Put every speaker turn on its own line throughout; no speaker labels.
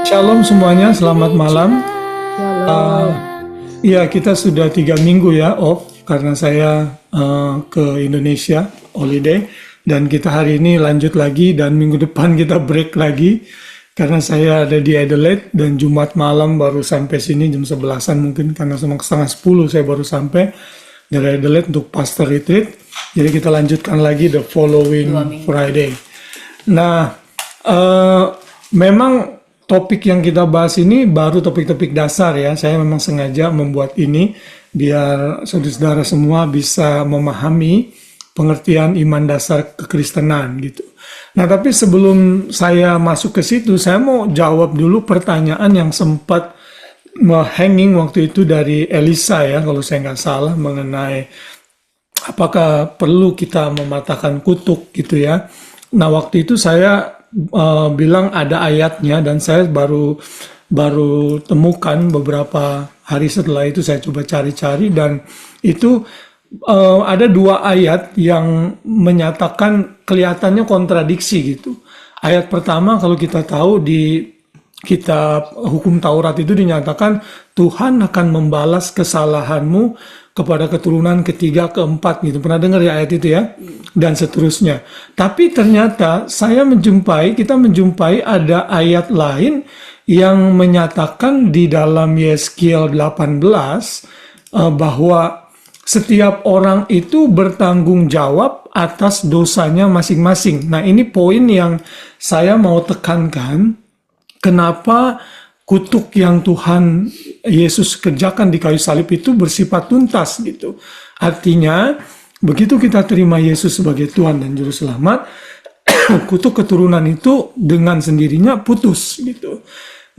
Shalom semuanya, selamat malam.
Shalom.
Ya, kita sudah 3 minggu ya off karena saya ke Indonesia holiday, dan kita hari ini lanjut lagi dan minggu depan kita break lagi karena saya ada di Adelaide dan Jumat malam baru sampai sini jam 11-an mungkin, karena setengah 10 saya baru sampai dari Adelaide untuk pastor retreat. Jadi kita lanjutkan lagi the following Friday. Nah, memang topik yang kita bahas ini baru topik-topik dasar ya. Saya memang sengaja membuat ini biar saudara-saudara semua bisa memahami pengertian iman dasar kekristenan gitu. Nah, tapi sebelum saya masuk ke situ, saya mau jawab dulu pertanyaan yang sempat hanging waktu itu dari Elisa ya, kalau saya nggak salah, mengenai apakah perlu kita mematahkan kutuk gitu ya. Nah, waktu itu saya bilang ada ayatnya, dan saya baru temukan beberapa hari setelah itu. Saya coba cari-cari, dan itu ada 2 ayat yang menyatakan kelihatannya kontradiksi gitu. Ayat pertama, kalau kita tahu di kitab hukum Taurat itu dinyatakan Tuhan akan membalas kesalahanmu kepada keturunan ketiga, keempat gitu. Pernah dengar ya ayat itu ya? Dan seterusnya. Tapi ternyata kita menjumpai ada ayat lain yang menyatakan di dalam Yeskiel 18 bahwa setiap orang itu bertanggung jawab atas dosanya masing-masing. Nah, ini poin yang saya mau tekankan. Kenapa kutuk yang Tuhan Yesus kerjakan di kayu salib itu bersifat tuntas gitu. Artinya, begitu kita terima Yesus sebagai Tuhan dan Juru Selamat, kutuk keturunan itu dengan sendirinya putus gitu.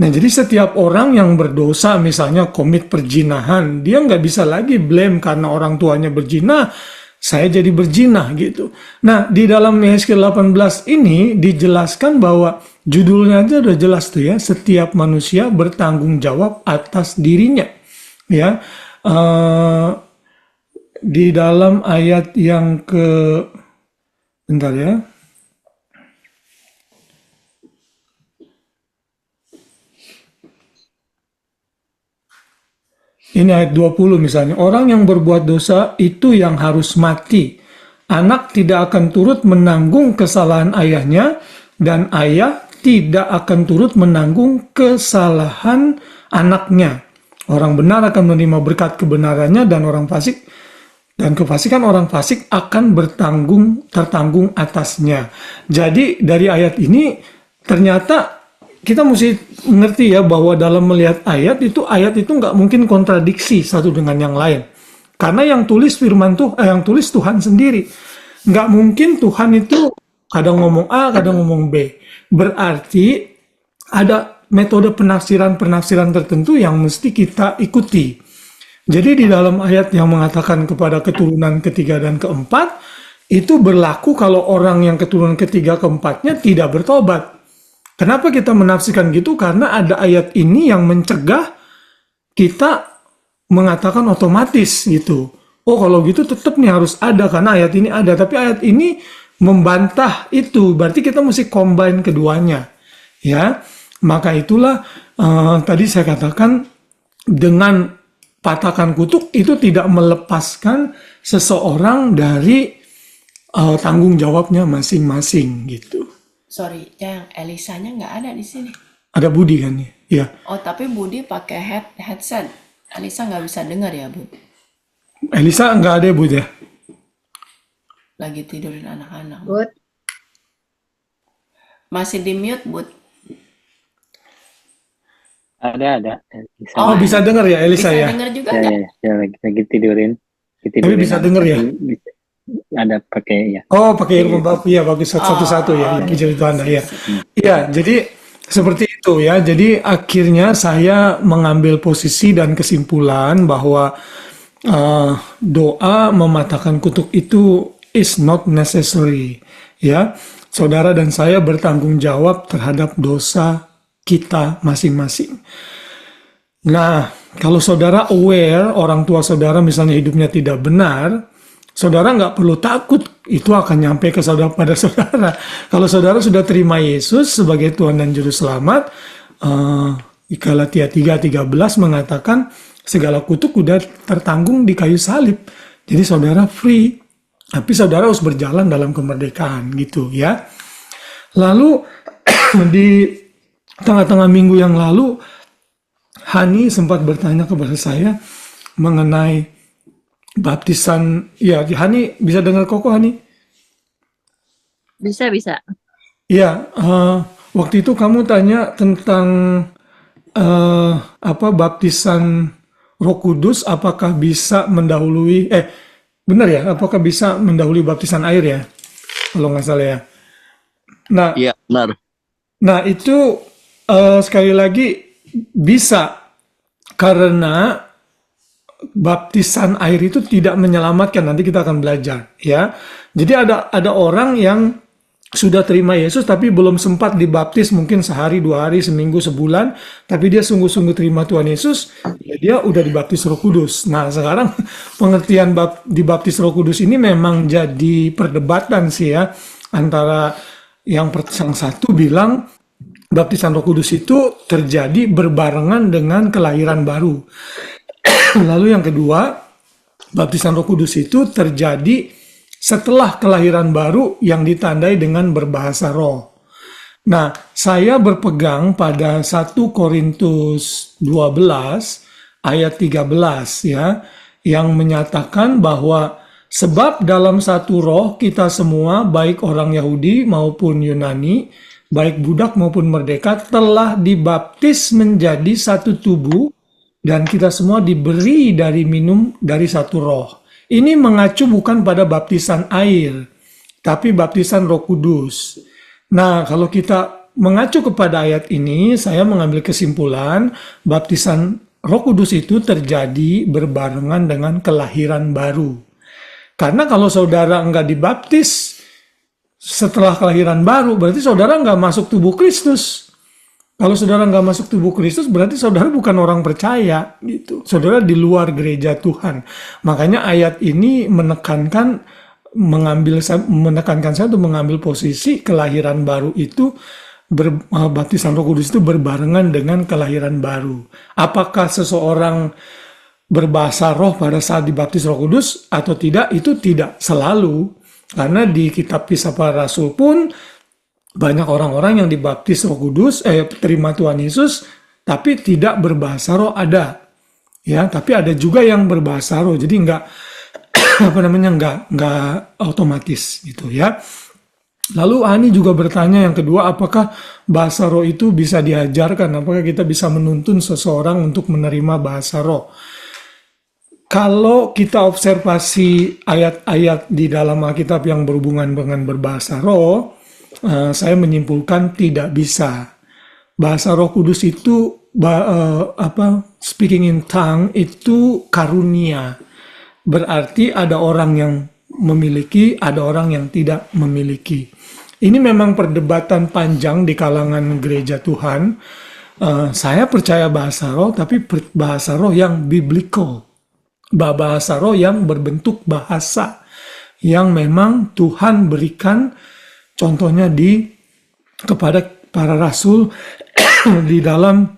Nah, jadi setiap orang yang berdosa, misalnya komit perzinahan, dia nggak bisa lagi blame karena orang tuanya berzina, saya jadi berzina gitu. Nah, di dalam Yeskiel 18 ini dijelaskan bahwa judulnya aja udah jelas tuh ya, setiap manusia bertanggung jawab atas dirinya. Ya, di dalam ayat yang bentar ya. Ini ayat 20 misalnya, orang yang berbuat dosa itu yang harus mati. Anak tidak akan turut menanggung kesalahan ayahnya, dan ayah tidak akan turut menanggung kesalahan anaknya. Orang benar akan menerima berkat kebenarannya, dan kefasikan orang fasik akan tertanggung atasnya. Jadi dari ayat ini ternyata kita mesti mengerti ya, bahwa dalam melihat ayat itu nggak mungkin kontradiksi satu dengan yang lain. Karena yang tulis yang tulis Tuhan sendiri. Nggak mungkin Tuhan itu kadang ngomong A, kadang ngomong B. Berarti ada metode penafsiran tertentu yang mesti kita ikuti. Jadi di dalam ayat yang mengatakan kepada keturunan ketiga dan keempat, itu berlaku kalau orang yang keturunan ketiga keempatnya tidak bertobat. Kenapa kita menafsirkan gitu? Karena ada ayat ini yang mencegah kita mengatakan otomatis gitu. Oh, kalau gitu tetap nih harus ada karena ayat ini ada. Tapi ayat ini membantah itu. Berarti kita mesti combine keduanya. Ya, maka itulah tadi saya katakan, dengan patahkan kutuk itu tidak melepaskan seseorang dari tanggung jawabnya masing-masing gitu.
Sorry, yang Elisanya nggak ada di sini.
Ada Budi kan ya? Ya.
Oh, tapi Budi pakai headset. Elisa nggak bisa dengar ya, Bu?
Elisa nggak ada Budi ya?
Lagi tidurin anak-anak.
Bud,
Masih di mute, Bu?
Ada.
Oh, bisa dengar ya Elisa
Bisa
ya?
dengar juga
Ya,
nggak?
ya, lagi tidurin.
Tapi bisa denger ya?
Ada pakai ya.
Oh, pakai earphone ya, bagus satu-satu ya. Puji Tuhan ya. Iya, jadi seperti itu ya. Jadi akhirnya saya mengambil posisi dan kesimpulan bahwa doa mematahkan kutuk itu is not necessary. Ya, saudara dan saya bertanggung jawab terhadap dosa kita masing-masing. Nah, kalau saudara aware orang tua saudara misalnya hidupnya tidak benar, saudara nggak perlu takut, itu akan nyampe ke saudara pada saudara. Kalau saudara sudah terima Yesus sebagai Tuhan dan Juru Selamat, Galatia 3:13 mengatakan segala kutuk udah tertanggung di kayu salib. Jadi saudara free, tapi saudara harus berjalan dalam kemerdekaan gitu ya. Lalu di tengah-tengah minggu yang lalu, Hani sempat bertanya kepada saya mengenai baptisan. Ya, Hani bisa dengar Koko, Hani?
Bisa.
Ya, waktu itu kamu tanya tentang baptisan Roh Kudus, apakah bisa mendahului, benar ya, apakah bisa mendahului baptisan air ya, kalau nggak salah ya. Nah,
Iya, benar.
Nah, itu sekali lagi bisa, karena baptisan air itu tidak menyelamatkan. Nanti kita akan belajar ya. Jadi ada orang yang sudah terima Yesus tapi belum sempat dibaptis, mungkin sehari, 2 hari, seminggu, sebulan, tapi dia sungguh-sungguh terima Tuhan Yesus, ya dia udah dibaptis Roh Kudus. Nah, sekarang pengertian dibaptis Roh Kudus ini memang jadi perdebatan sih ya, antara yang satu bilang baptisan Roh Kudus itu terjadi berbarengan dengan kelahiran baru. Lalu yang kedua, baptisan Roh Kudus itu terjadi setelah kelahiran baru yang ditandai dengan berbahasa roh. Nah, saya berpegang pada 1 Korintus 12 ayat 13 ya, yang menyatakan bahwa sebab dalam satu roh kita semua, baik orang Yahudi maupun Yunani, baik budak maupun merdeka, telah dibaptis menjadi satu tubuh, dan kita semua diberi dari minum dari satu roh. Ini mengacu bukan pada baptisan air, tapi baptisan Roh Kudus. Nah, kalau kita mengacu kepada ayat ini, saya mengambil kesimpulan baptisan Roh Kudus itu terjadi berbarengan dengan kelahiran baru. Karena kalau saudara enggak dibaptis setelah kelahiran baru, berarti saudara enggak masuk tubuh Kristus. Kalau saudara nggak masuk tubuh Kristus, berarti saudara bukan orang percaya, gitu. Saudara di luar gereja Tuhan. Makanya ayat ini menekankan saya untuk mengambil posisi kelahiran baru itu, baptisan Roh Kudus itu berbarengan dengan kelahiran baru. Apakah seseorang berbahasa roh pada saat dibaptis Roh Kudus atau tidak, itu tidak selalu. Karena di kitab Kisah Para Rasul pun banyak orang-orang yang dibaptis Roh Kudus, terima Tuhan Yesus, tapi tidak berbahasa roh ada, ya. Tapi ada juga yang berbahasa roh, jadi nggak nggak otomatis gitu ya. Lalu Ani juga bertanya yang kedua, apakah bahasa roh itu bisa diajarkan? Apakah kita bisa menuntun seseorang untuk menerima bahasa roh? Kalau kita observasi ayat-ayat di dalam Alkitab yang berhubungan dengan berbahasa roh, saya menyimpulkan tidak bisa. Bahasa Roh Kudus itu speaking in tongue itu karunia. Berarti ada orang yang memiliki, ada orang yang tidak memiliki. Ini memang perdebatan panjang di kalangan gereja Tuhan. Saya percaya bahasa roh, tapi bahasa roh yang biblical. Bahasa roh yang berbentuk bahasa, yang memang Tuhan berikan. Contohnya kepada para rasul di dalam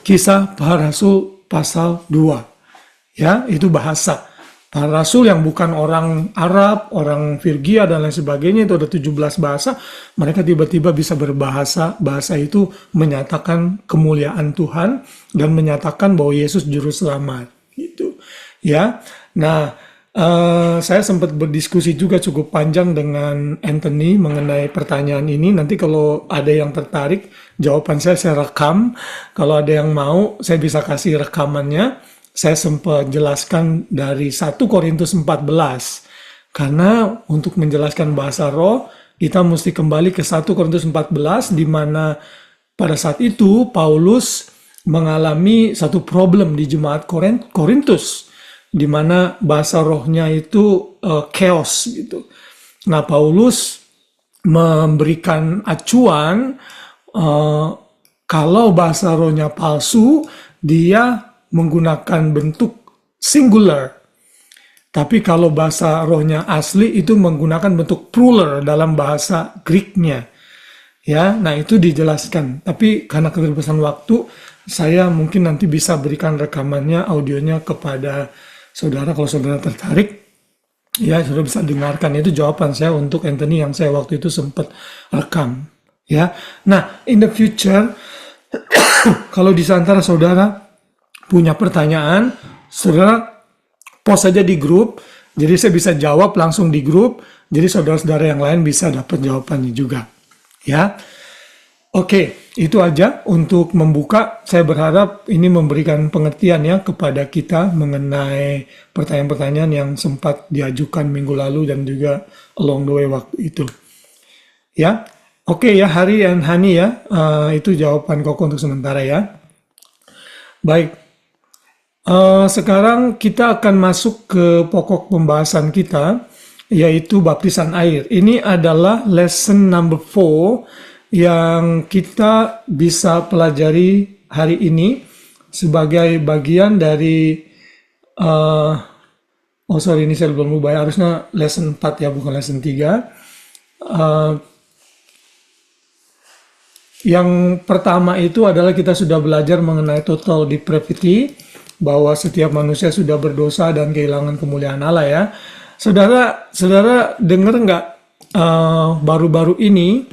Kisah Para Rasul pasal 2. Ya, itu bahasa. Para rasul yang bukan orang Arab, orang Firgia dan lain sebagainya, itu ada 17 bahasa, mereka tiba-tiba bisa berbahasa. Bahasa itu menyatakan kemuliaan Tuhan dan menyatakan bahwa Yesus juru selamat gitu. Ya. Nah, saya sempat berdiskusi juga cukup panjang dengan Anthony mengenai pertanyaan ini. Nanti kalau ada yang tertarik, jawaban saya rekam. Kalau ada yang mau, saya bisa kasih rekamannya. Saya sempat jelaskan dari 1 Korintus 14. Karena untuk menjelaskan bahasa roh, kita mesti kembali ke 1 Korintus 14, di mana pada saat itu Paulus mengalami satu problem di jemaat Korintus, di mana bahasa rohnya itu chaos gitu. Nah, Paulus memberikan acuan, kalau bahasa rohnya palsu, dia menggunakan bentuk singular. Tapi kalau bahasa rohnya asli itu menggunakan bentuk plural dalam bahasa Greek-nya. Ya, nah itu dijelaskan. Tapi karena keterbatasan waktu, saya mungkin nanti bisa berikan rekamannya, audionya kepada saudara kalau saudara tertarik. Ya, saudara bisa dengarkan. Itu jawaban saya untuk Anthony yang saya waktu itu sempat rekam. Ya, nah in the future, kalau di antara saudara punya pertanyaan, saudara post saja di grup, jadi saya bisa jawab langsung di grup, jadi saudara-saudara yang lain bisa dapat jawabannya juga. Ya, oke, itu aja untuk membuka. Saya berharap ini memberikan pengertian ya kepada kita mengenai pertanyaan-pertanyaan yang sempat diajukan minggu lalu dan juga along the way waktu itu. Ya, oke ya, Hari dan Hani ya, itu jawaban Koko untuk sementara ya. Baik. Sekarang kita akan masuk ke pokok pembahasan kita, yaitu baptisan air. Ini adalah lesson number 4 yang kita bisa pelajari hari ini sebagai bagian dari ini saya belum lupa ya, harusnya lesson 4 ya, bukan lesson 3. Yang pertama itu adalah kita sudah belajar mengenai total depravity, bahwa setiap manusia sudah berdosa dan kehilangan kemuliaan Allah ya. Saudara dengar nggak baru-baru ini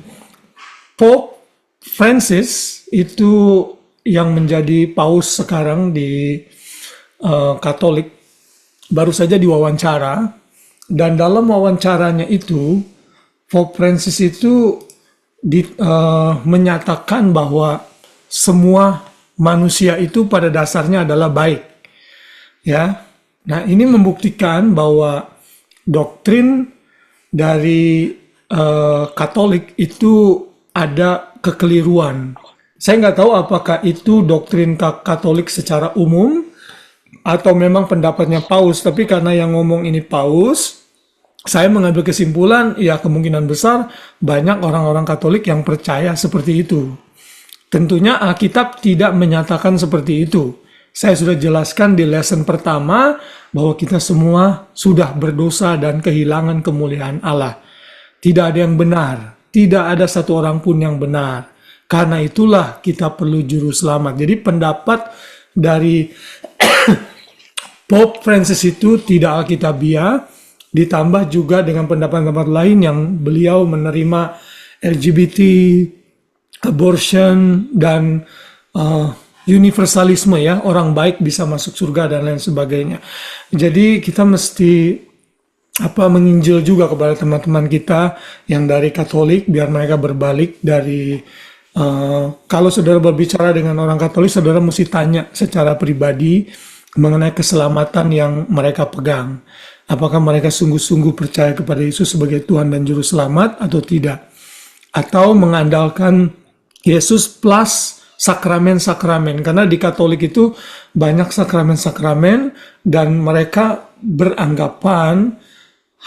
Pope Francis itu yang menjadi paus sekarang di Katolik baru saja diwawancara, dan dalam wawancaranya itu Pope Francis itu menyatakan bahwa semua manusia itu pada dasarnya adalah baik. Ya. Nah, ini membuktikan bahwa doktrin dari Katolik itu ada kekeliruan. Saya nggak tahu apakah itu doktrin Katolik secara umum atau memang pendapatnya Paus, tapi karena yang ngomong ini Paus, saya mengambil kesimpulan, ya kemungkinan besar banyak orang-orang Katolik yang percaya seperti itu. Tentunya Alkitab tidak menyatakan seperti itu. Saya sudah jelaskan di lesson pertama bahwa kita semua sudah berdosa dan kehilangan kemuliaan Allah. Tidak ada yang benar, tidak ada satu orang pun yang benar. Karena itulah kita perlu juru selamat. Jadi pendapat dari Pope Francis itu tidak alkitabiah, ditambah juga dengan pendapat-pendapat lain yang beliau menerima LGBT, abortion, dan universalisme ya, orang baik bisa masuk surga dan lain sebagainya. Jadi kita mesti menginjil juga kepada teman-teman kita yang dari Katolik biar mereka berbalik dari kalau saudara berbicara dengan orang Katolik, saudara mesti tanya secara pribadi mengenai keselamatan yang mereka pegang. Apakah mereka sungguh-sungguh percaya kepada Yesus sebagai Tuhan dan Juru Selamat atau tidak? Atau mengandalkan Yesus plus sakramen-sakramen. Karena di Katolik itu banyak sakramen-sakramen dan mereka beranggapan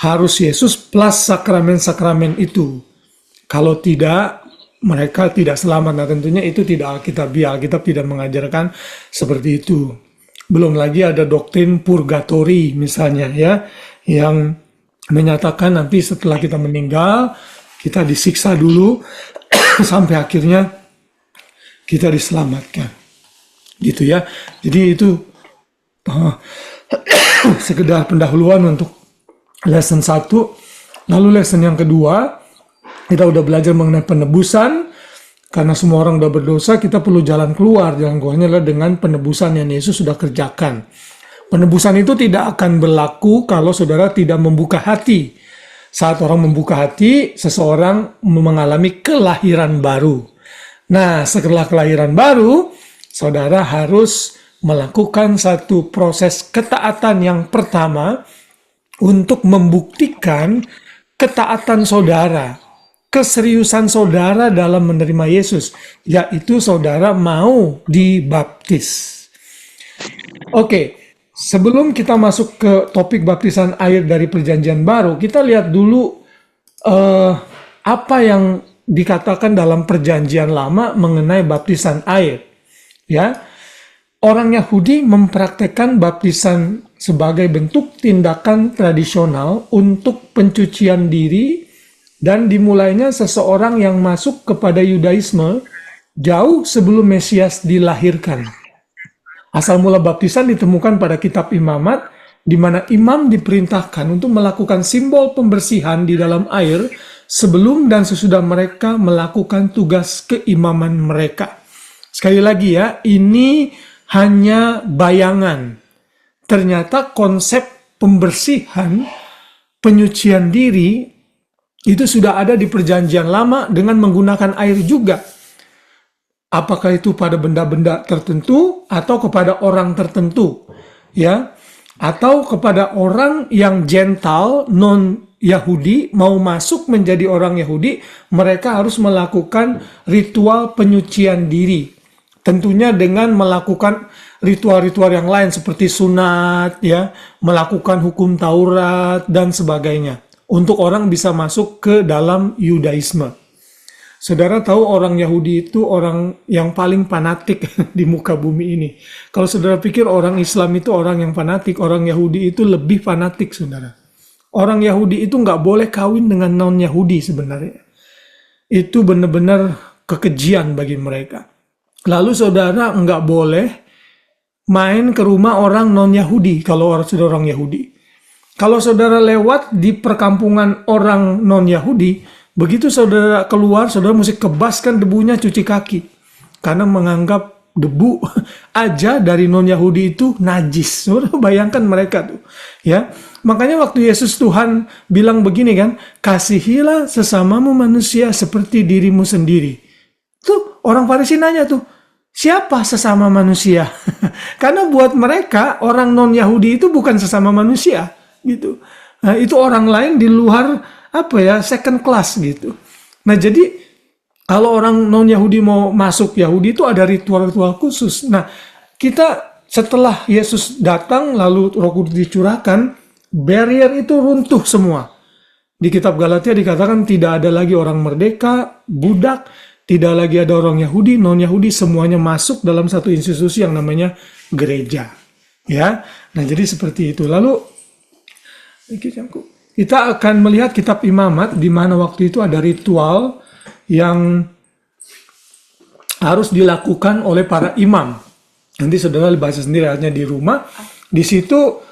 harus Yesus plus sakramen-sakramen itu. Kalau tidak, mereka tidak selamat. Nah tentunya itu tidak alkitabiah. Alkitab tidak mengajarkan seperti itu. Belum lagi ada doktrin purgatori misalnya ya, yang menyatakan nanti setelah kita meninggal, kita disiksa dulu sampai akhirnya kita diselamatkan. Gitu ya. Jadi itu sekedar pendahuluan untuk lesson 1. Lalu lesson yang kedua, kita udah belajar mengenai penebusan. Karena semua orang udah berdosa, kita perlu jalan keluar. Jalan keluarnya adalah dengan penebusan yang Yesus sudah kerjakan. Penebusan itu tidak akan berlaku kalau saudara tidak membuka hati. Saat orang membuka hati, seseorang mengalami kelahiran baru. Nah, setelah kelahiran baru, saudara harus melakukan satu proses ketaatan yang pertama untuk membuktikan ketaatan saudara, keseriusan saudara dalam menerima Yesus, yaitu saudara mau dibaptis. Oke, sebelum kita masuk ke topik baptisan air dari Perjanjian Baru, kita lihat dulu apa yang dikatakan dalam Perjanjian Lama mengenai baptisan air. Ya, orang Yahudi mempraktekkan baptisan sebagai bentuk tindakan tradisional untuk pencucian diri dan dimulainya seseorang yang masuk kepada Yudaisme jauh sebelum Mesias dilahirkan. Asal mula baptisan ditemukan pada kitab Imamat, di mana imam diperintahkan untuk melakukan simbol pembersihan di dalam air sebelum dan sesudah mereka melakukan tugas keimaman mereka. Sekali lagi ya, ini hanya bayangan. Ternyata konsep pembersihan, penyucian diri, itu sudah ada di Perjanjian Lama dengan menggunakan air juga. Apakah itu pada benda-benda tertentu atau kepada orang tertentu, ya, atau kepada orang yang Gentile, non-Yahudi, mau masuk menjadi orang Yahudi, mereka harus melakukan ritual penyucian diri. Tentunya dengan melakukan ritual-ritual yang lain seperti sunat, ya, melakukan hukum Taurat dan sebagainya untuk orang bisa masuk ke dalam Yudaisme. Saudara tahu orang Yahudi itu orang yang paling fanatik di muka bumi ini. Kalau saudara pikir orang Islam itu orang yang fanatik, orang Yahudi itu lebih fanatik, saudara. Orang Yahudi itu nggak boleh kawin dengan non-Yahudi sebenarnya. Itu benar-benar kekejian bagi mereka. Lalu saudara nggak boleh main ke rumah orang non-Yahudi kalau saudara orang Yahudi. Kalau saudara lewat di perkampungan orang non-Yahudi, begitu saudara keluar, saudara mesti kebaskan debunya, cuci kaki. Karena menganggap debu aja dari non-Yahudi itu najis. Saudara bayangkan mereka tuh. Ya, makanya waktu Yesus Tuhan bilang begini kan, kasihilah sesamamu manusia seperti dirimu sendiri. Tuh orang Farisi nanya tuh, siapa sesama manusia? Karena buat mereka orang non-Yahudi itu bukan sesama manusia, gitu. Nah, itu orang lain di luar second class gitu. Nah, jadi kalau orang non-Yahudi mau masuk Yahudi itu ada ritual-ritual khusus. Nah, kita setelah Yesus datang lalu Roh Kudus dicurahkan, barrier itu runtuh semua. Di kitab Galatia dikatakan tidak ada lagi orang merdeka, budak, tidak lagi ada orang Yahudi, non-Yahudi, semuanya masuk dalam satu institusi yang namanya gereja. Ya. Nah, jadi seperti itu. Lalu kita akan melihat kitab Imamat di mana waktu itu ada ritual yang harus dilakukan oleh para imam. Nanti saudara baca sendiri ayatnya di rumah. Di situ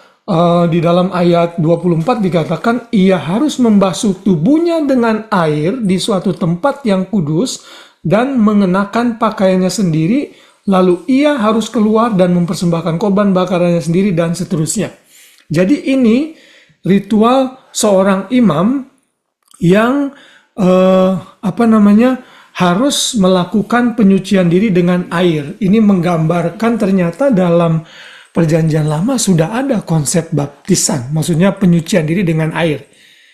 di dalam ayat 24 dikatakan ia harus membasuh tubuhnya dengan air di suatu tempat yang kudus dan mengenakan pakaiannya sendiri, lalu ia harus keluar dan mempersembahkan korban bakarannya sendiri dan seterusnya. Jadi ini ritual seorang imam yang harus melakukan penyucian diri dengan air. Ini menggambarkan ternyata dalam Perjanjian Lama sudah ada konsep baptisan, maksudnya penyucian diri dengan air.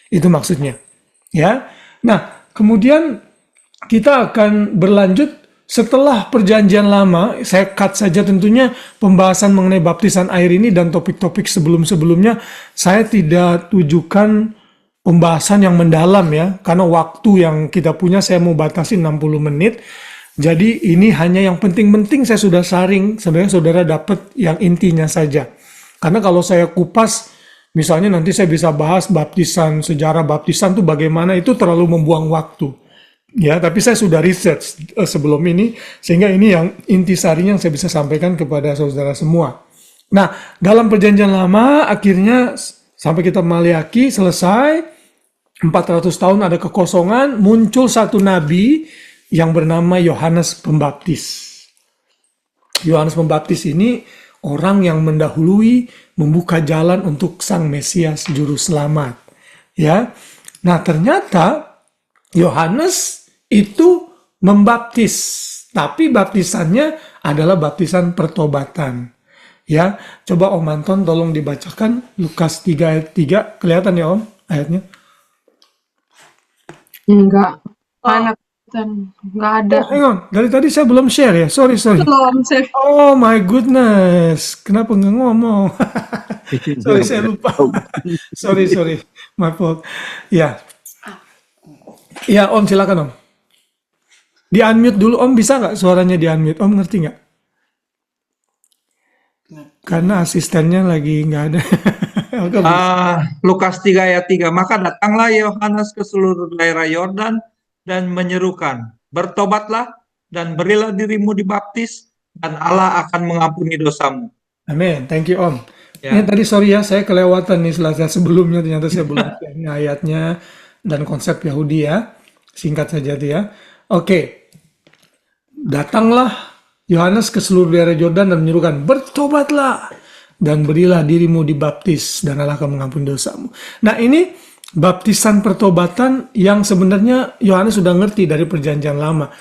Itu maksudnya. Ya. Nah, kemudian kita akan berlanjut setelah Perjanjian Lama. Saya cut saja tentunya pembahasan mengenai baptisan air ini dan topik-topik sebelum-sebelumnya. Saya tidak tujukan pembahasan yang mendalam ya, karena waktu yang kita punya saya mau batasi 60 menit. Jadi ini hanya yang penting-penting saya sudah saring, sebenarnya saudara dapat yang intinya saja. Karena kalau saya kupas, misalnya nanti saya bisa bahas baptisan, sejarah baptisan itu bagaimana, itu terlalu membuang waktu. Ya, tapi saya sudah research sebelum ini, sehingga ini yang intisarinya yang saya bisa sampaikan kepada saudara semua. Nah, dalam Perjanjian Lama akhirnya sampai kitab Maliaki selesai, 400 tahun ada kekosongan, muncul satu nabi yang bernama Yohanes Pembaptis. Yohanes Pembaptis ini orang yang mendahului, membuka jalan untuk Sang Mesias Juru Selamat. Ya, nah ternyata Yohanes itu membaptis, tapi baptisannya adalah baptisan pertobatan. Ya, coba Om Anton tolong dibacakan Lukas 3 ayat 3, kelihatan ya Om ayatnya?
Enggak, anak enggak ada.
Oh, hang on. Dari tadi saya belum share ya. Sorry.
Belum, saya.
Oh my goodness. Kenapa nggak ngomong? Sorry, saya lupa. sorry. My fault. Ya. Ya, Om silakan Om. Di-unmute dulu Om, bisa nggak suaranya di-unmute? Om ngerti nggak? karena asistennya lagi nggak ada. Oke,
Lukas 3 ayat 3. Maka datanglah Yohanes ke seluruh daerah Yordan dan menyerukan, bertobatlah dan berilah dirimu dibaptis, dan Allah akan mengampuni dosamu.
amin. Thank you Om.
Ya.
Ini tadi sorry ya, saya kelewatan nih selasa sebelumnya, ternyata saya belum share ini ayatnya dan konsep Yahudi ya. Singkat saja tuh ya. Oke. Datanglah Yohanes ke seluruh daerah Yordan dan menyerukan, bertobatlah dan berilah dirimu dibaptis dan Allah akan mengampuni dosamu. Nah ini baptisan pertobatan yang sebenarnya Yohanes sudah ngerti dari perjanjian lama.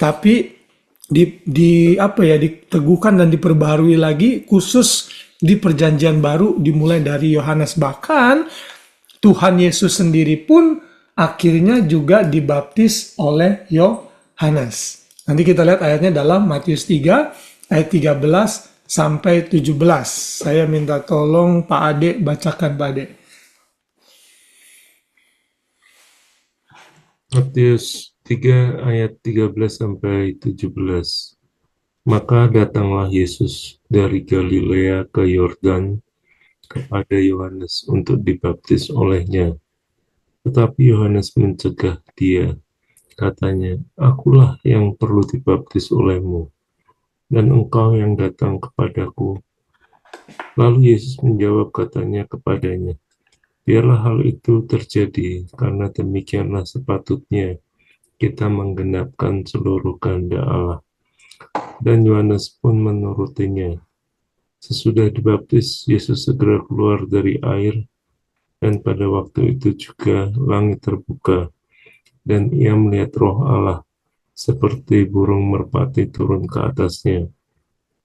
Tapi diteguhkan dan diperbarui lagi khusus di perjanjian baru dimulai dari Yohanes. Bahkan Tuhan Yesus sendiri pun akhirnya juga dibaptis oleh Yohanes. Nanti kita lihat ayatnya dalam Matius 3 ayat 13 sampai 17. Saya minta tolong Pak Ade bacakan Pak Ade.
Matius 3 ayat 13 sampai 17. Maka datanglah Yesus dari Galilea ke Yordan kepada Yohanes untuk dibaptis olehnya. Tetapi Yohanes mencegah dia, katanya, "Akulah yang perlu dibaptis olehmu, dan engkau yang datang kepadaku." Lalu Yesus menjawab katanya kepadanya, "Biarlah hal itu terjadi, karena demikianlah sepatutnya kita menggenapkan seluruh kehendak Allah." Dan Yohanes pun menurutinya. Sesudah dibaptis, Yesus segera keluar dari air, dan pada waktu itu juga langit terbuka, dan ia melihat Roh Allah seperti burung merpati turun ke atasnya.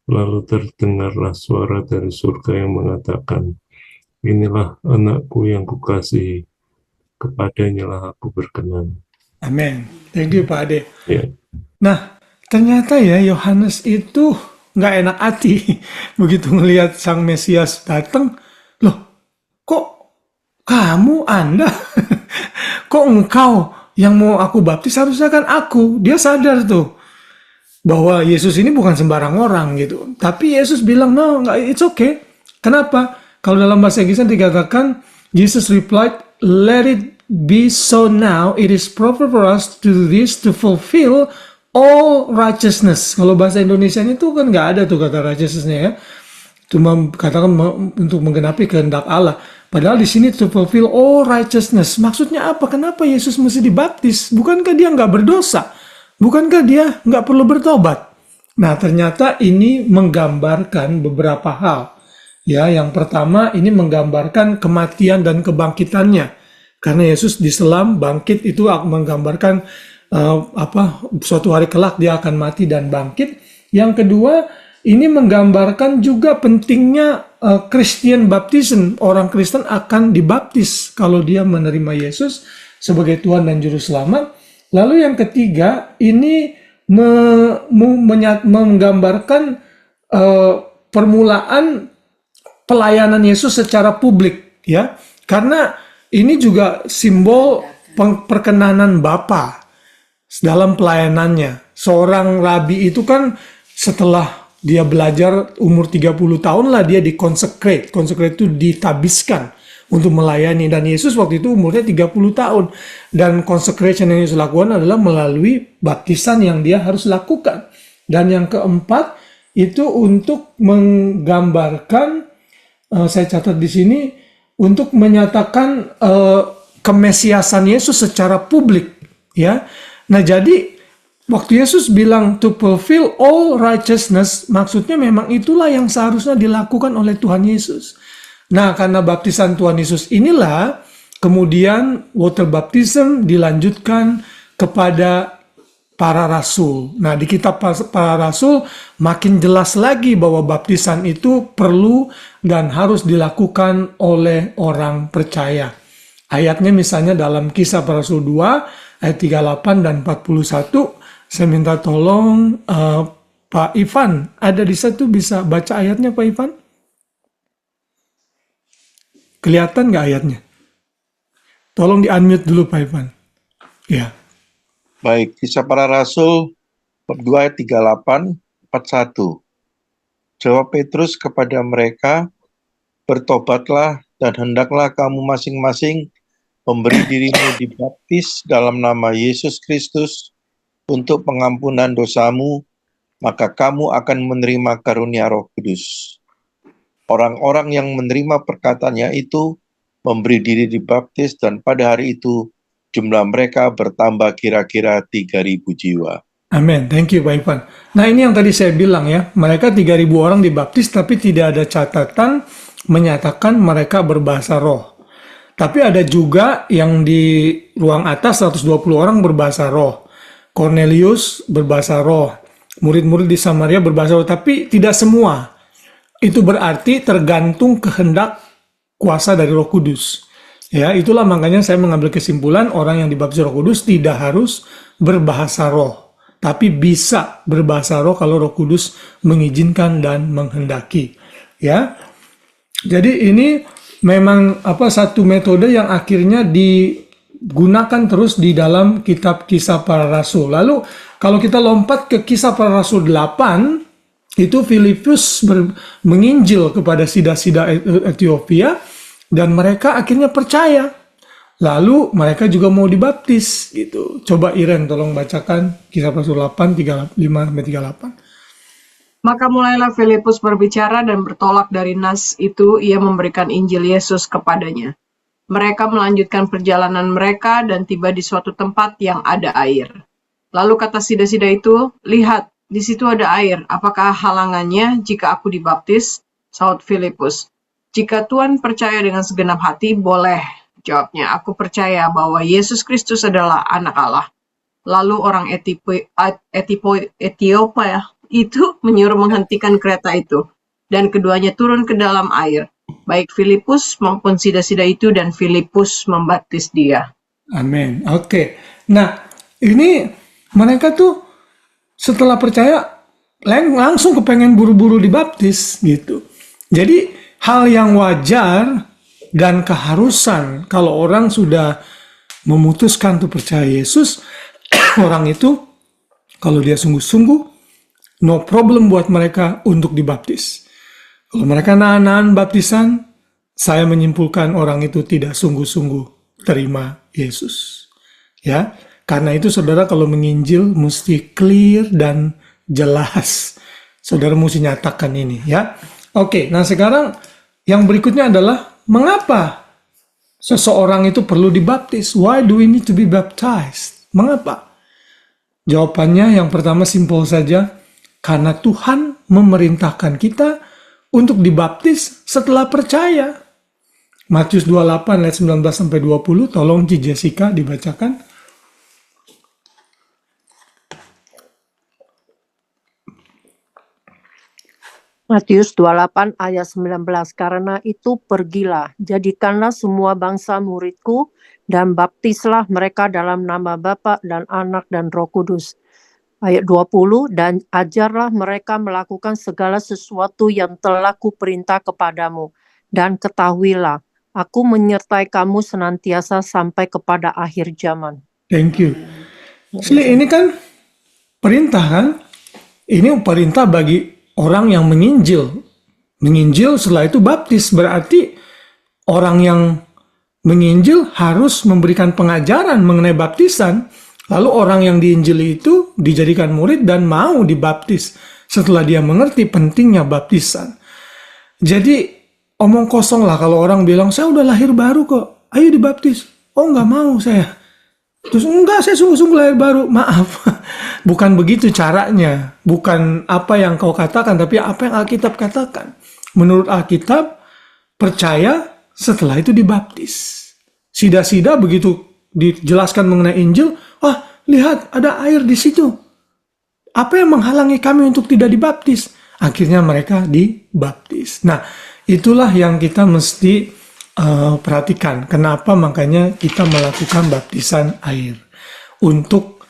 Lalu terdengarlah suara dari surga yang mengatakan, "Inilah anakku yang kukasihi, kepadanya lah aku berkenan."
Amin. Thank you Pak Ade.
Ya.
Nah, ternyata ya Yohanes itu nggak enak hati begitu melihat Sang Mesias datang. Loh, kok Anda, kok engkau yang mau aku baptis, harusnya kan aku. Dia sadar tuh bahwa Yesus ini bukan sembarang orang gitu. Tapi Yesus bilang, no, it's okay. Kenapa? Kalau dalam bahasa Inggris dikatakan, Jesus replied, "Let it be so now. It is proper for us to do this to fulfill all righteousness." Kalau bahasa Indonesianya itu kan nggak ada tuh kata righteousness-nya ya. Cuma katakan untuk menggenapi kehendak Allah. Padahal di sini to fulfill all righteousness. Maksudnya apa? Kenapa Yesus mesti dibaptis? Bukankah dia nggak berdosa? Bukankah dia nggak perlu bertobat? Nah, ternyata ini menggambarkan beberapa hal. Ya, yang pertama ini menggambarkan kematian dan kebangkitannya. Karena Yesus diselam, bangkit itu menggambarkan suatu hari kelak dia akan mati dan bangkit. Yang kedua, ini menggambarkan juga pentingnya Christian baptism. Orang Kristen akan dibaptis kalau dia menerima Yesus sebagai Tuhan dan Juru Selamat. Lalu yang ketiga, ini menggambarkan permulaan pelayanan Yesus secara publik, ya. Karena ini juga simbol perkenanan Bapa dalam pelayanannya. Seorang rabi itu kan setelah dia belajar umur 30 tahun lah dia di-consecrate. Consecrate itu ditabiskan untuk melayani. Dan Yesus waktu itu umurnya 30 tahun. Dan consecration yang Yesus lakukan adalah melalui baptisan yang dia harus lakukan. Dan yang keempat, itu untuk menggambarkan, saya catat di sini, untuk menyatakan kemesiasan Yesus secara publik. Ya. Nah jadi, waktu Yesus bilang to fulfill all righteousness, maksudnya memang itulah yang seharusnya dilakukan oleh Tuhan Yesus. Nah, karena baptisan Tuhan Yesus inilah, kemudian water baptism dilanjutkan kepada para rasul. Nah, di kitab para rasul makin jelas lagi bahwa baptisan itu perlu dan harus dilakukan oleh orang percaya. Ayatnya misalnya dalam Kisah Para Rasul 2, ayat 38 dan 41, saya minta tolong Pak Ivan, ada di situ bisa baca ayatnya Pak Ivan? Kelihatan nggak ayatnya? Tolong di-unmute dulu Pak Ivan. Ya.
Baik, Kisah Para Rasul bab 2 ayat 38, 41. Jawab Petrus kepada mereka, "Bertobatlah dan hendaklah kamu masing-masing memberi dirimu dibaptis dalam nama Yesus Kristus untuk pengampunan dosamu, maka kamu akan menerima karunia Roh Kudus." Orang-orang yang menerima perkataannya itu memberi diri dibaptis, dan pada hari itu jumlah mereka bertambah kira-kira 3.000 jiwa.
Amin. Thank you, Pak Ivan. Nah, ini yang tadi saya bilang ya, mereka 3.000 orang dibaptis, tapi tidak ada catatan menyatakan mereka berbahasa roh. Tapi ada juga yang di ruang atas 120 orang berbahasa roh. Cornelius berbahasa roh. Murid-murid di Samaria berbahasa roh, tapi tidak semua. Itu berarti tergantung kehendak kuasa dari Roh Kudus. Ya, itulah makanya saya mengambil kesimpulan orang yang dibaptis Roh Kudus tidak harus berbahasa roh, tapi bisa berbahasa roh kalau Roh Kudus mengizinkan dan menghendaki. Ya. Jadi ini memang satu metode yang akhirnya digunakan terus di dalam kitab Kisah Para Rasul. Lalu kalau kita lompat ke Kisah Para Rasul 8, itu Filipus menginjil kepada sida-sida Ethiopia dan mereka akhirnya percaya. Lalu mereka juga mau dibaptis gitu. Coba Iren tolong bacakan Kisah Para Rasul 8 35-38.
Maka mulailah Filipus berbicara dan bertolak dari Nas itu, ia memberikan Injil Yesus kepadanya. Mereka melanjutkan perjalanan mereka dan tiba di suatu tempat yang ada air. Lalu kata sida-sida itu, "Lihat, di situ ada air. Apakah halangannya jika aku dibaptis?" Sahut Filipus, "Jika Tuhan percaya dengan segenap hati, boleh." Jawabnya, "Aku percaya bahwa Yesus Kristus adalah Anak Allah." Lalu orang Ethiopia itu menyuruh menghentikan kereta itu, dan keduanya turun ke dalam air, baik Filipus maupun sida-sida itu, dan Filipus membaptis dia.
Amin. Oke. Nah, ini mereka tuh setelah percaya langsung kepengen buru-buru dibaptis gitu. Jadi hal yang wajar dan keharusan kalau orang sudah memutuskan untuk percaya Yesus, orang itu kalau dia sungguh-sungguh, no problem buat mereka untuk dibaptis. Kalau mereka nahan-nahan baptisan, saya menyimpulkan orang itu tidak sungguh-sungguh terima Yesus. Ya, karena itu saudara kalau menginjil mesti clear dan jelas. Saudara mesti nyatakan ini ya. Oke, nah sekarang yang berikutnya adalah mengapa seseorang itu perlu dibaptis? Why do we need to be baptized? Mengapa? Jawabannya yang pertama simpel saja. Karena Tuhan memerintahkan kita untuk dibaptis setelah percaya. Matius 28 ayat 19-20, tolong Ci Jessica dibacakan.
Matius 28 ayat 19, karena itu pergilah, jadikanlah semua bangsa muridku, dan baptislah mereka dalam nama Bapa dan Anak dan Roh Kudus. Ayat 20, dan ajarlah mereka melakukan segala sesuatu yang telah kuperintah kepadamu, dan ketahuilah, aku menyertai kamu senantiasa sampai kepada akhir zaman.
Thank you. Ini kan perintah kan? Ini perintah bagi orang yang menginjil. Menginjil setelah itu baptis, berarti orang yang menginjil harus memberikan pengajaran mengenai baptisan. Lalu orang yang diinjili itu dijadikan murid dan mau dibaptis setelah dia mengerti pentingnya baptisan. Jadi omong kosong lah kalau orang bilang, saya udah lahir baru kok, ayo dibaptis. Oh nggak mau saya. Terus enggak, saya sungguh-sungguh lahir baru. Maaf, bukan begitu caranya. Bukan apa yang kau katakan, tapi apa yang Alkitab katakan. Menurut Alkitab, percaya setelah itu dibaptis. Sida-sida begitu dijelaskan mengenai Injil, wah lihat ada air di situ. Apa yang menghalangi kami untuk tidak dibaptis? Akhirnya mereka dibaptis. Nah, itulah yang kita mesti perhatikan. Kenapa makanya kita melakukan baptisan air untuk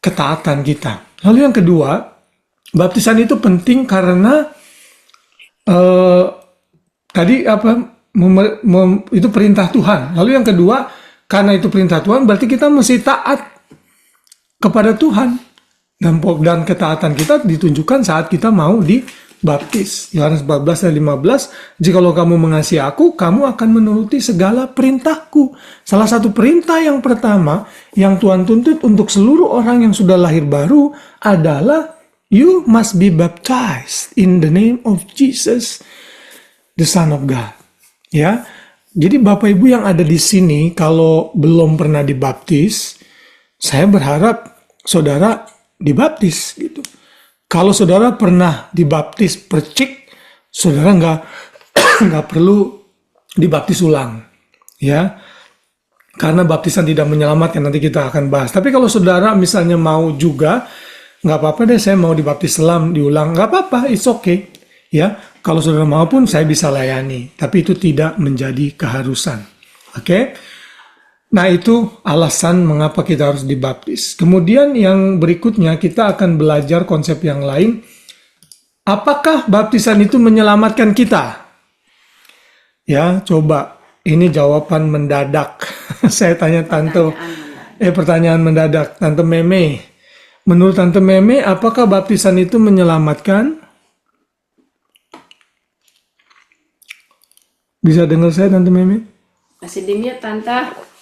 ketaatan kita. Lalu yang kedua, baptisan itu penting karena tadi itu perintah Tuhan. Lalu yang kedua, karena itu perintah Tuhan, berarti kita mesti taat kepada Tuhan. Dan ketaatan kita ditunjukkan saat kita mau baptis. Yohanes 14 dan 15, jikalau kamu mengasihi aku, kamu akan menuruti segala perintahku. Salah satu perintah yang pertama yang Tuhan tuntut untuk seluruh orang yang sudah lahir baru adalah you must be baptized in the name of Jesus, the Son of God. Ya, jadi Bapak Ibu yang ada di sini, kalau belum pernah dibaptis, saya berharap saudara dibaptis gitu. Kalau saudara pernah dibaptis percik, saudara nggak perlu dibaptis ulang, ya. Karena baptisan tidak menyelamatkan, nanti kita akan bahas. Tapi kalau saudara misalnya mau juga, nggak apa-apa deh, saya mau dibaptis selam, diulang, nggak apa-apa, it's okay, ya. Kalau saudara mau pun saya bisa layani, tapi itu tidak menjadi keharusan, oke? Nah, itu alasan mengapa kita harus dibaptis. Kemudian yang berikutnya kita akan belajar konsep yang lain. Apakah baptisan itu menyelamatkan kita? Ya, coba. Ini jawaban mendadak. Saya tanya Tante, pertanyaan mendadak. Tante Meme. Menurut Tante Meme, apakah baptisan itu menyelamatkan? Bisa dengar saya, Tante Meme?
Masih di mute, Tante.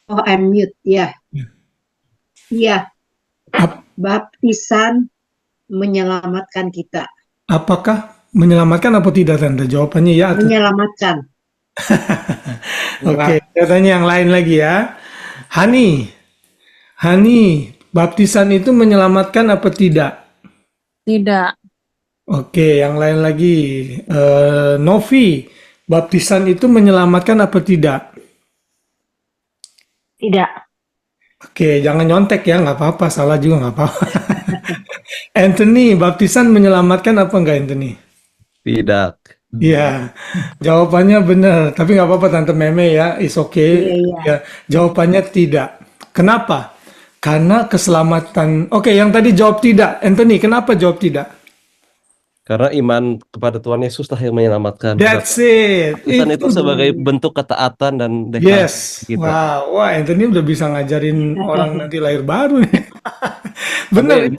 Oh, I'm mute, ya. Iya, baptisan menyelamatkan kita.
Apakah menyelamatkan atau tidak, Tante? Jawabannya ya atau
Menyelamatkan.
Oke, katanya yang lain lagi ya. Hani, baptisan itu menyelamatkan apa tidak?
Tidak.
Oke, yang lain lagi. Novi, baptisan itu menyelamatkan apa tidak?
Tidak.
Oke, jangan nyontek ya, nggak apa-apa, salah juga nggak apa-apa. Anthony, baptisan menyelamatkan apa enggak, Anthony?
Tidak.
Iya, jawabannya benar, tapi nggak apa-apa Tante Meme ya, is okay.
Iya.
Ya, jawabannya tidak. Kenapa? Karena keselamatan. Oke, yang tadi jawab tidak, Anthony, kenapa jawab tidak?
Karena iman kepada Tuhan Yesus lah yang menyelamatkan.
That's it.
Baptisan itu sebagai bentuk ketaatan dan
Yes.
deklarasi kita.
Wah, Anthony udah bisa ngajarin orang nanti lahir baru nih. Benar,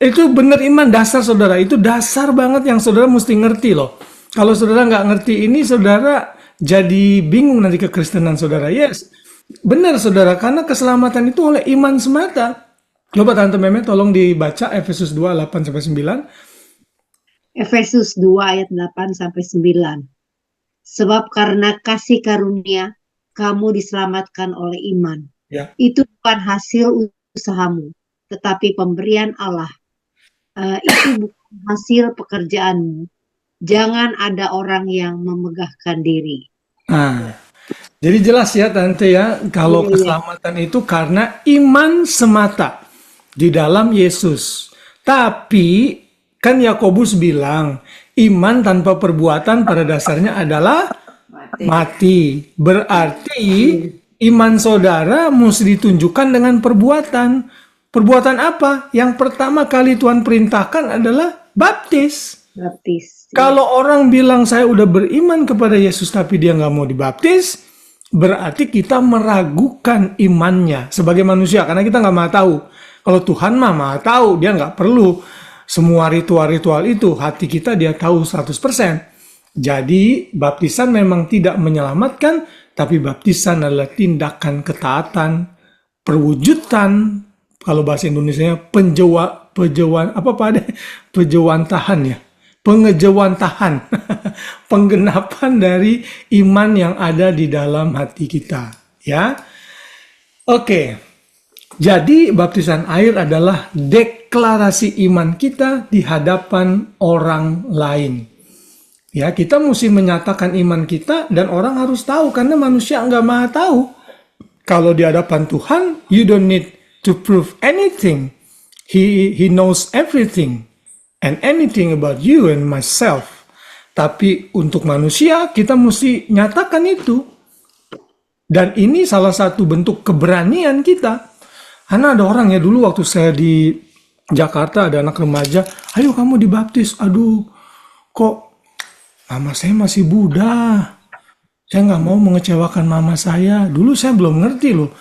itu benar iman dasar saudara. Itu dasar banget yang saudara mesti ngerti loh. Kalau saudara nggak ngerti ini, saudara jadi bingung nanti kekristenan saudara. Yes, benar saudara, karena keselamatan itu oleh iman semata. Coba Tante Meme tolong dibaca Efesus 2, 8-9.
Efesus 2 ayat 8-9. Sebab karena kasih karunia kamu diselamatkan oleh iman.
Ya.
Itu bukan hasil usahamu, tetapi pemberian Allah. Itu bukan hasil pekerjaanmu. Jangan ada orang yang memegahkan diri.
Nah, jadi jelas ya Tante ya, kalau keselamatan itu karena iman semata di dalam Yesus. Tapi kan Yakobus bilang, iman tanpa perbuatan pada dasarnya adalah mati. Berarti iman saudara mesti ditunjukkan dengan perbuatan. Perbuatan apa? Yang pertama kali Tuhan perintahkan adalah baptis. Kalau orang bilang saya udah beriman kepada Yesus tapi dia nggak mau dibaptis, berarti kita meragukan imannya sebagai manusia. Karena kita nggak mau tahu. Kalau Tuhan mah tahu, dia nggak perlu semua ritual-ritual itu, hati kita dia tahu 100%. Jadi, baptisan memang tidak menyelamatkan, tapi baptisan adalah tindakan ketaatan, perwujudan, kalau bahasa Indonesianya pengejawantahan ya. Pengejawantahan. Penggenapan dari iman yang ada di dalam hati kita, ya. Oke. Jadi baptisan air adalah deklarasi iman kita di hadapan orang lain. Ya, kita mesti menyatakan iman kita dan orang harus tahu karena manusia nggak mau tahu. Kalau di hadapan Tuhan, you don't need to prove anything. He knows everything and anything about you and myself. Tapi untuk manusia kita mesti nyatakan itu. Dan ini salah satu bentuk keberanian kita. Karena ada orang ya dulu waktu saya di Jakarta ada anak remaja, ayo kamu dibaptis. Aduh, kok mama saya masih Buddha. Saya nggak mau mengecewakan mama saya. Dulu saya belum ngerti loh.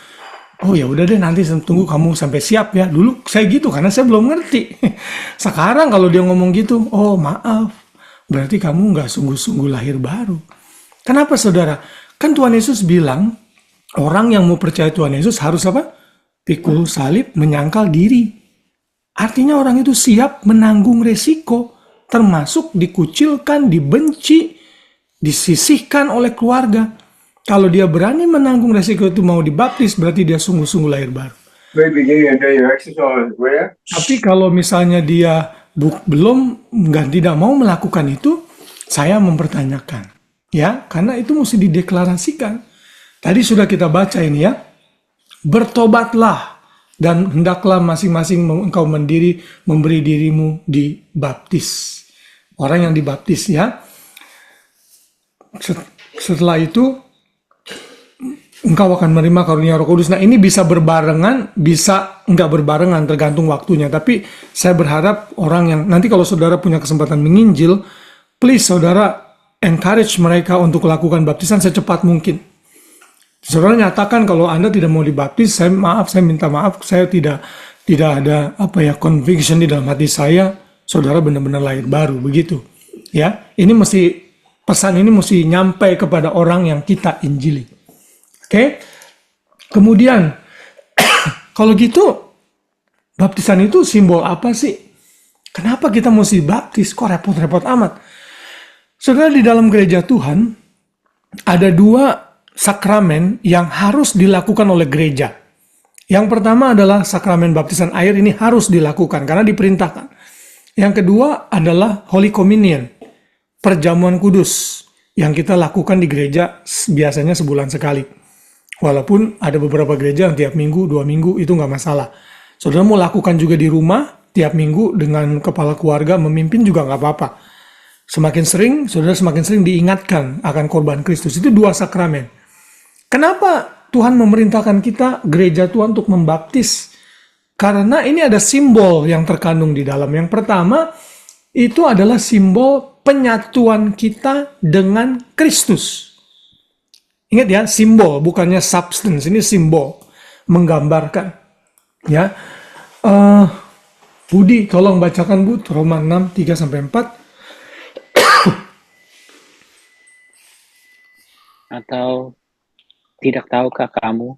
Oh ya udah deh, nanti tunggu kamu sampai siap ya. Dulu saya gitu karena saya belum ngerti. Sekarang kalau dia ngomong gitu, oh maaf, berarti kamu nggak sungguh-sungguh lahir baru. Kenapa saudara? Kan Tuhan Yesus bilang, orang yang mau percaya Tuhan Yesus harus apa? Pikul salib, menyangkal diri. Artinya orang itu siap menanggung resiko, termasuk dikucilkan, dibenci, disisihkan oleh keluarga. Kalau dia berani menanggung resiko itu mau dibaptis, berarti dia sungguh-sungguh lahir baru. Tapi kalau misalnya dia belum tidak mau melakukan itu, saya mempertanyakan. Ya, karena itu mesti dideklarasikan. Tadi sudah kita baca ini ya. Bertobatlah dan hendaklah masing-masing engkau memberi dirimu dibaptis. Orang yang dibaptis ya. Setelah itu engkau akan menerima karunia Roh Kudus. Nah, ini bisa berbarengan, bisa enggak berbarengan, tergantung waktunya. Tapi saya berharap orang yang nanti kalau saudara punya kesempatan menginjil, please saudara encourage mereka untuk lakukan baptisan secepat mungkin. Saudara nyatakan kalau Anda tidak mau dibaptis, saya minta maaf, saya tidak ada conviction di dalam hati saya, saudara benar-benar lahir baru, begitu. Ya, ini pesan ini mesti nyampe kepada orang yang kita injili. Oke, kemudian kalau gitu baptisan itu simbol apa sih? Kenapa kita mesti baptis? Kok repot-repot amat? Saudara, di dalam gereja Tuhan ada 2 sakramen yang harus dilakukan oleh gereja. Yang pertama adalah sakramen baptisan air, ini harus dilakukan karena diperintahkan. Yang kedua adalah Holy Communion, perjamuan kudus yang kita lakukan di gereja biasanya sebulan sekali. Walaupun ada beberapa gereja yang tiap minggu, 2 minggu, itu nggak masalah. Saudara mau lakukan juga di rumah, tiap minggu dengan kepala keluarga memimpin juga nggak apa-apa. Semakin sering diingatkan akan korban Kristus. Itu 2 sakramen. Kenapa Tuhan memerintahkan kita, gereja Tuhan, untuk membaptis? Karena ini ada simbol yang terkandung di dalam. Yang pertama, itu adalah simbol penyatuan kita dengan Kristus. Ingat ya, simbol, bukannya substance, ini simbol, menggambarkan. Ya, Budi, tolong bacakan Bu, Roma 6, 3-4.
Atau tidak tahukah kamu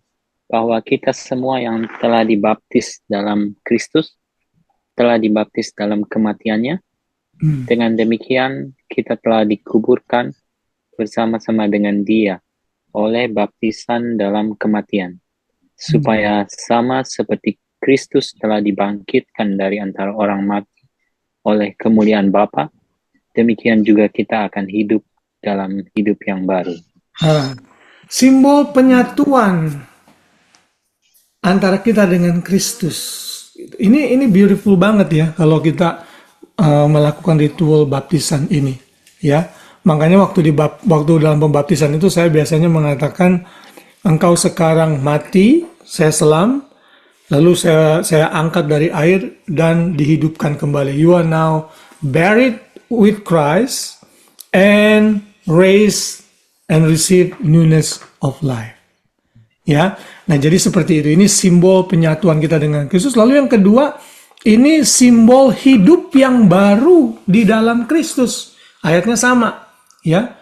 bahwa kita semua yang telah dibaptis dalam Kristus, telah dibaptis dalam kematiannya? Dengan demikian, kita telah dikuburkan bersama-sama dengan Dia oleh baptisan dalam kematian, supaya sama seperti Kristus telah dibangkitkan dari antara orang mati oleh kemuliaan Bapa, demikian juga kita akan hidup dalam hidup yang baru.
Simbol penyatuan antara kita dengan Kristus. Ini beautiful banget ya kalau kita melakukan ritual baptisan ini, ya. Makanya waktu dalam pembaptisan itu saya biasanya mengatakan, engkau sekarang mati, saya selam, lalu saya angkat dari air dan dihidupkan kembali. You are now buried with Christ and raised and receive newness of life. Ya, nah jadi seperti itu. Ini simbol penyatuan kita dengan Kristus. Lalu yang kedua, ini simbol hidup yang baru di dalam Kristus. Ayatnya sama. Ya,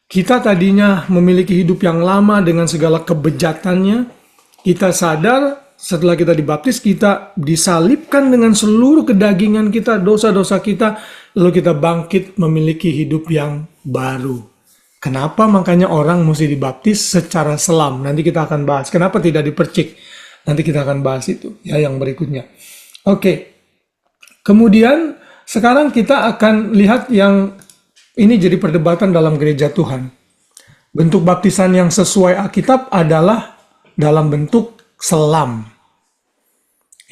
kita tadinya memiliki hidup yang lama dengan segala kebejatannya. Kita sadar setelah kita dibaptis, kita disalibkan dengan seluruh kedagingan kita, dosa-dosa kita, lalu kita bangkit memiliki hidup yang baru. Kenapa makanya orang mesti dibaptis secara selam? Nanti kita akan bahas. Kenapa tidak dipercik? Nanti kita akan bahas itu ya yang berikutnya. Oke. Kemudian sekarang kita akan lihat yang ini jadi perdebatan dalam gereja Tuhan. Bentuk baptisan yang sesuai Alkitab adalah dalam bentuk selam.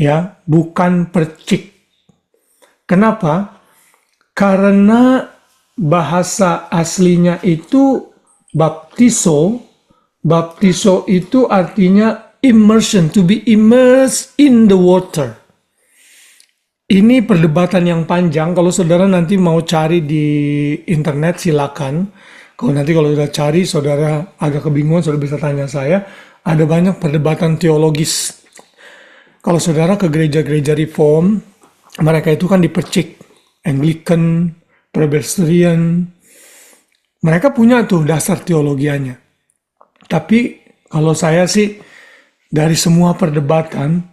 Ya, bukan percik. Kenapa? Karena bahasa aslinya itu baptizo. Baptizo itu artinya immersion, to be immersed in the water. Ini perdebatan yang panjang. Kalau saudara nanti mau cari di internet silakan. Kalau sudah cari, saudara agak kebingungan, saudara bisa tanya saya. ada banyak perdebatan teologis. Kalau saudara ke gereja-gereja reform, mereka itu kan dipercik. Anglican, Presbyterian, mereka punya tuh dasar teologianya. Tapi kalau saya sih, dari semua perdebatan,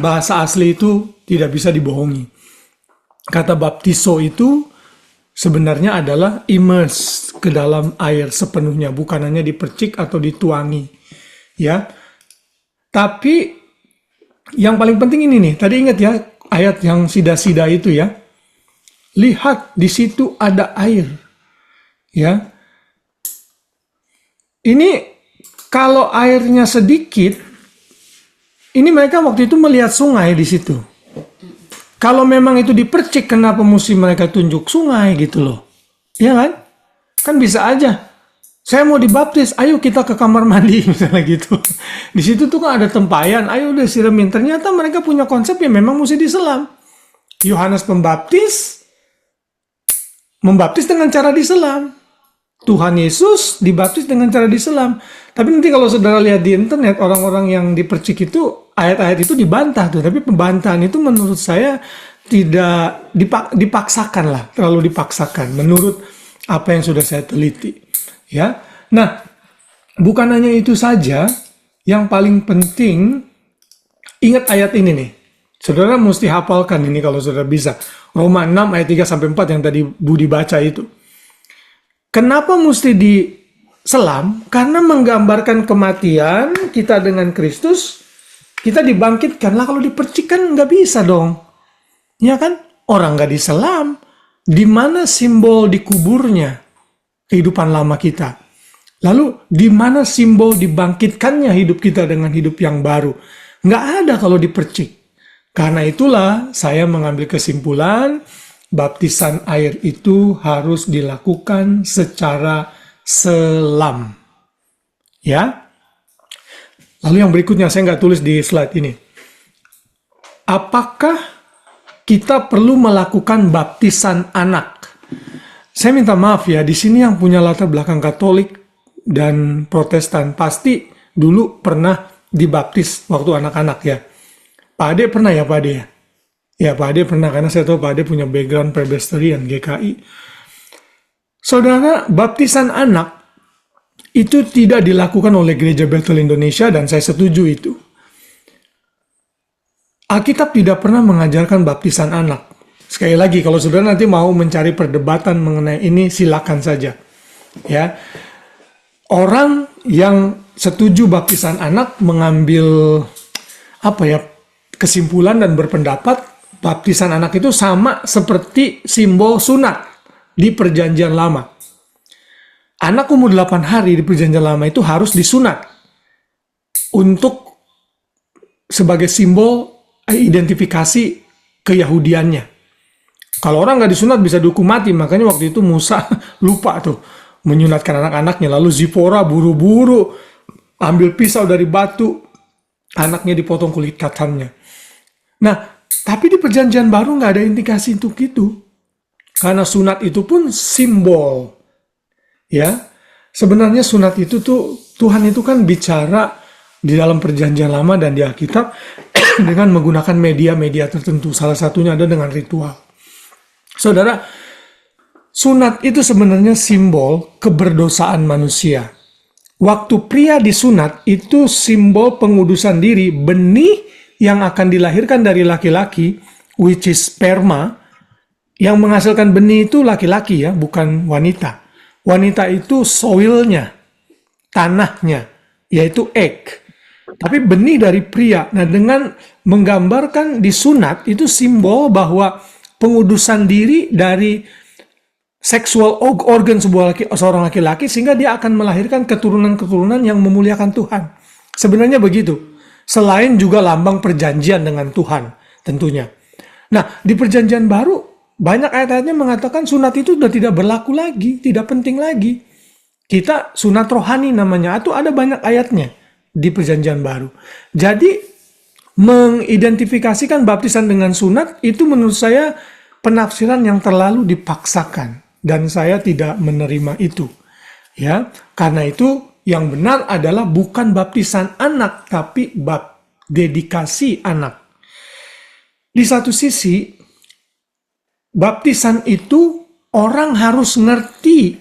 bahasa asli itu tidak bisa dibohongi. Kata baptiso itu sebenarnya adalah immerse ke dalam air sepenuhnya, bukan hanya dipercik atau dituangi. Ya. Tapi yang paling penting ini nih, tadi ingat ya ayat yang sida-sida itu ya. Lihat di situ ada air. Ya. Ini kalau airnya sedikit, ini mereka waktu itu melihat sungai di situ. Kalau memang itu dipercik, kenapa mesti mereka tunjuk sungai gitu loh? Iya kan? Kan bisa aja. Saya mau dibaptis, ayo kita ke kamar mandi misalnya gitu. Di situ tuh kan ada tempayan, ayo udah siramin. Ternyata mereka punya konsep yang memang mesti diselam. Yohanes Pembaptis membaptis dengan cara diselam. Tuhan Yesus dibaptis dengan cara diselam. Tapi nanti kalau saudara lihat di internet, orang-orang yang dipercik itu, ayat-ayat itu dibantah tuh. Tapi pembantahan itu menurut saya tidak dipaksakan lah, terlalu dipaksakan. Menurut apa yang sudah saya teliti. Ya, nah bukan hanya itu saja. Yang paling penting, ingat ayat ini nih. Saudara mesti hafalkan ini kalau saudara bisa. Roma 6 ayat 3-4 yang tadi Budi baca itu. Kenapa mesti diselam? Karena menggambarkan kematian kita dengan Kristus, kita dibangkitkan. Lah kalau dipercik kan nggak bisa dong. Ya kan? Orang nggak diselam. Di mana simbol dikuburnya kehidupan lama kita? Lalu di mana simbol dibangkitkannya hidup kita dengan hidup yang baru? Nggak ada kalau dipercik. Karena itulah saya mengambil kesimpulan, baptisan air itu harus dilakukan secara selam. Ya. Lalu yang berikutnya, saya nggak tulis di slide ini. Apakah kita perlu melakukan baptisan anak? Saya minta maaf ya, di sini yang punya latar belakang Katolik dan Protestan pasti dulu pernah dibaptis waktu anak-anak ya. Pak Ade pernah ya Pak Ade ya? Ya Pak Ade pernah, karena saya tahu Pak Ade punya background Presbyterian, GKI. Saudara, baptisan anak itu tidak dilakukan oleh Gereja Bethel Indonesia dan saya setuju itu. Alkitab tidak pernah mengajarkan baptisan anak. Sekali lagi, kalau saudara nanti mau mencari perdebatan mengenai ini, silakan saja. Ya, orang yang setuju baptisan anak mengambil kesimpulan dan berpendapat baptisan anak itu sama seperti simbol sunat di Perjanjian Lama. Anak umur 8 hari di Perjanjian Lama itu harus disunat untuk sebagai simbol identifikasi keyahudiannya. Kalau orang nggak disunat bisa dihukum mati, makanya waktu itu Musa lupa tuh menyunatkan anak-anaknya. Lalu Zipora buru-buru ambil pisau dari batu, anaknya dipotong kulit katannya. Nah, tapi di Perjanjian Baru nggak ada indikasi untuk itu. Karena sunat itu pun simbol. Ya, sebenarnya sunat itu tuh, Tuhan itu kan bicara di dalam Perjanjian Lama dan di Alkitab dengan menggunakan media-media tertentu. Salah satunya ada dengan ritual. Saudara, sunat itu sebenarnya simbol keberdosaan manusia. Waktu pria disunat itu simbol pengudusan diri, benih yang akan dilahirkan dari laki-laki, which is sperma, yang menghasilkan benih itu laki-laki ya, bukan wanita. Wanita itu soilnya, tanahnya, yaitu egg. Tapi benih dari pria. Nah, dengan menggambarkan disunat, itu simbol bahwa pengudusan diri dari seksual organ seorang laki-laki, sehingga dia akan melahirkan keturunan-keturunan yang memuliakan Tuhan. Sebenarnya begitu. Selain juga lambang perjanjian dengan Tuhan, tentunya. Nah, di Perjanjian Baru, banyak ayat-ayatnya mengatakan sunat itu sudah tidak berlaku lagi, tidak penting lagi. Kita sunat rohani namanya, itu ada banyak ayatnya di Perjanjian Baru. Jadi, mengidentifikasikan baptisan dengan sunat, itu menurut saya penafsiran yang terlalu dipaksakan. Dan saya tidak menerima itu. Ya, karena itu Yang benar adalah bukan baptisan anak, tapi dedikasi anak. Di satu sisi, baptisan itu orang harus ngerti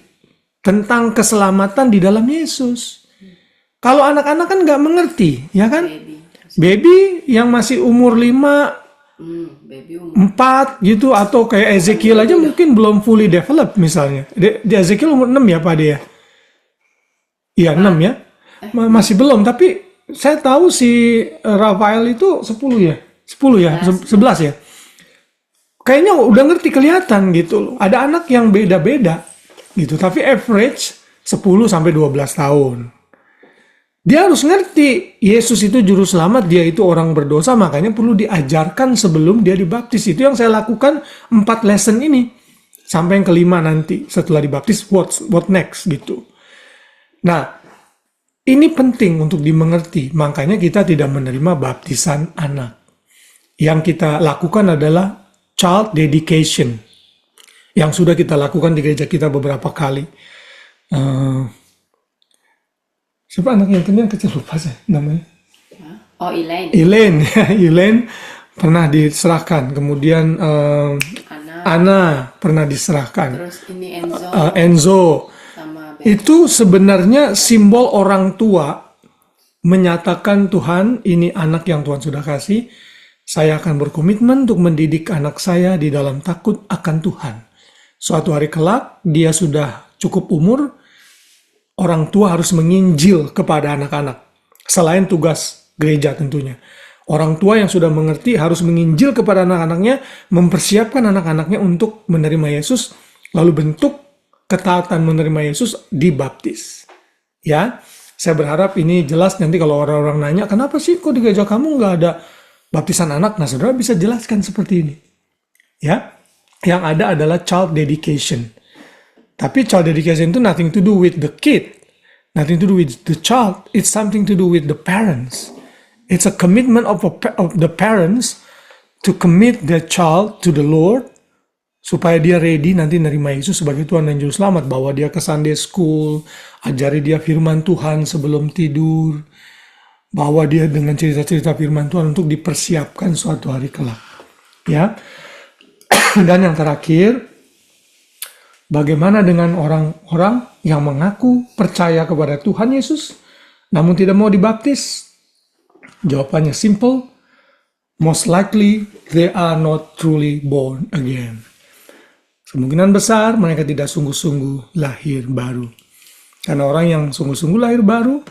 tentang keselamatan di dalam Yesus. Kalau anak-anak kan nggak mengerti, ya kan? Baby yang masih umur 5,
Baby
4 gitu, atau kayak Ezekiel aja mungkin belum fully developed misalnya. Di Ezekiel umur 6 ya Pak Ade ya? Iya 6 ya? Masih belum, tapi saya tahu si Rafael itu 10 ya? 10 ya? 11 ya? Kayaknya udah ngerti, kelihatan gitu loh. Ada anak yang beda-beda gitu, tapi average 10 sampai 12 tahun. Dia harus ngerti, Yesus itu juru selamat, dia itu orang berdosa, makanya perlu diajarkan sebelum dia dibaptis. Itu yang saya lakukan 4 lesson ini. Sampai yang kelima nanti, setelah dibaptis, what next gitu. Nah, ini penting untuk dimengerti, makanya kita tidak menerima baptisan anak. Yang kita lakukan adalah child dedication, yang sudah kita lakukan di gereja kita beberapa kali. Siapa anak yang kecil, lupa saya namanya.
Oh, Elaine.
Elaine pernah diserahkan. Kemudian Ana pernah diserahkan.
Terus ini Enzo.
Enzo.
Sama Ben.
Itu sebenarnya simbol orang tua menyatakan, Tuhan, ini anak yang Tuhan sudah kasih. Saya akan berkomitmen untuk mendidik anak saya di dalam takut akan Tuhan. Suatu hari kelak, dia sudah cukup umur, orang tua harus menginjil kepada anak-anak. Selain tugas gereja tentunya. Orang tua yang sudah mengerti harus menginjil kepada anak-anaknya, mempersiapkan anak-anaknya untuk menerima Yesus, lalu bentuk ketaatan menerima Yesus dibaptis. Ya, saya berharap ini jelas nanti kalau orang-orang nanya, kenapa sih kok di gereja kamu nggak ada baptisan anak? Nah, saudara bisa jelaskan seperti ini. Ya, yang ada adalah child dedication. Tapi child dedication itu nothing to do with the kid, nothing to do with the child. It's something to do with the parents. It's a commitment of the parents to commit their child to the Lord, supaya dia ready nanti nerima Yesus sebagai Tuhan dan Juru Selamat. Bawa dia ke Sunday School, ajari dia firman Tuhan sebelum tidur, bawa dia dengan cerita-cerita firman Tuhan untuk dipersiapkan suatu hari kelak. Ya. Dan yang terakhir, bagaimana dengan orang-orang yang mengaku percaya kepada Tuhan Yesus, namun tidak mau dibaptis? Jawabannya simple, most likely they are not truly born again. Kemungkinan besar mereka tidak sungguh-sungguh lahir baru. Karena orang yang sungguh-sungguh lahir baru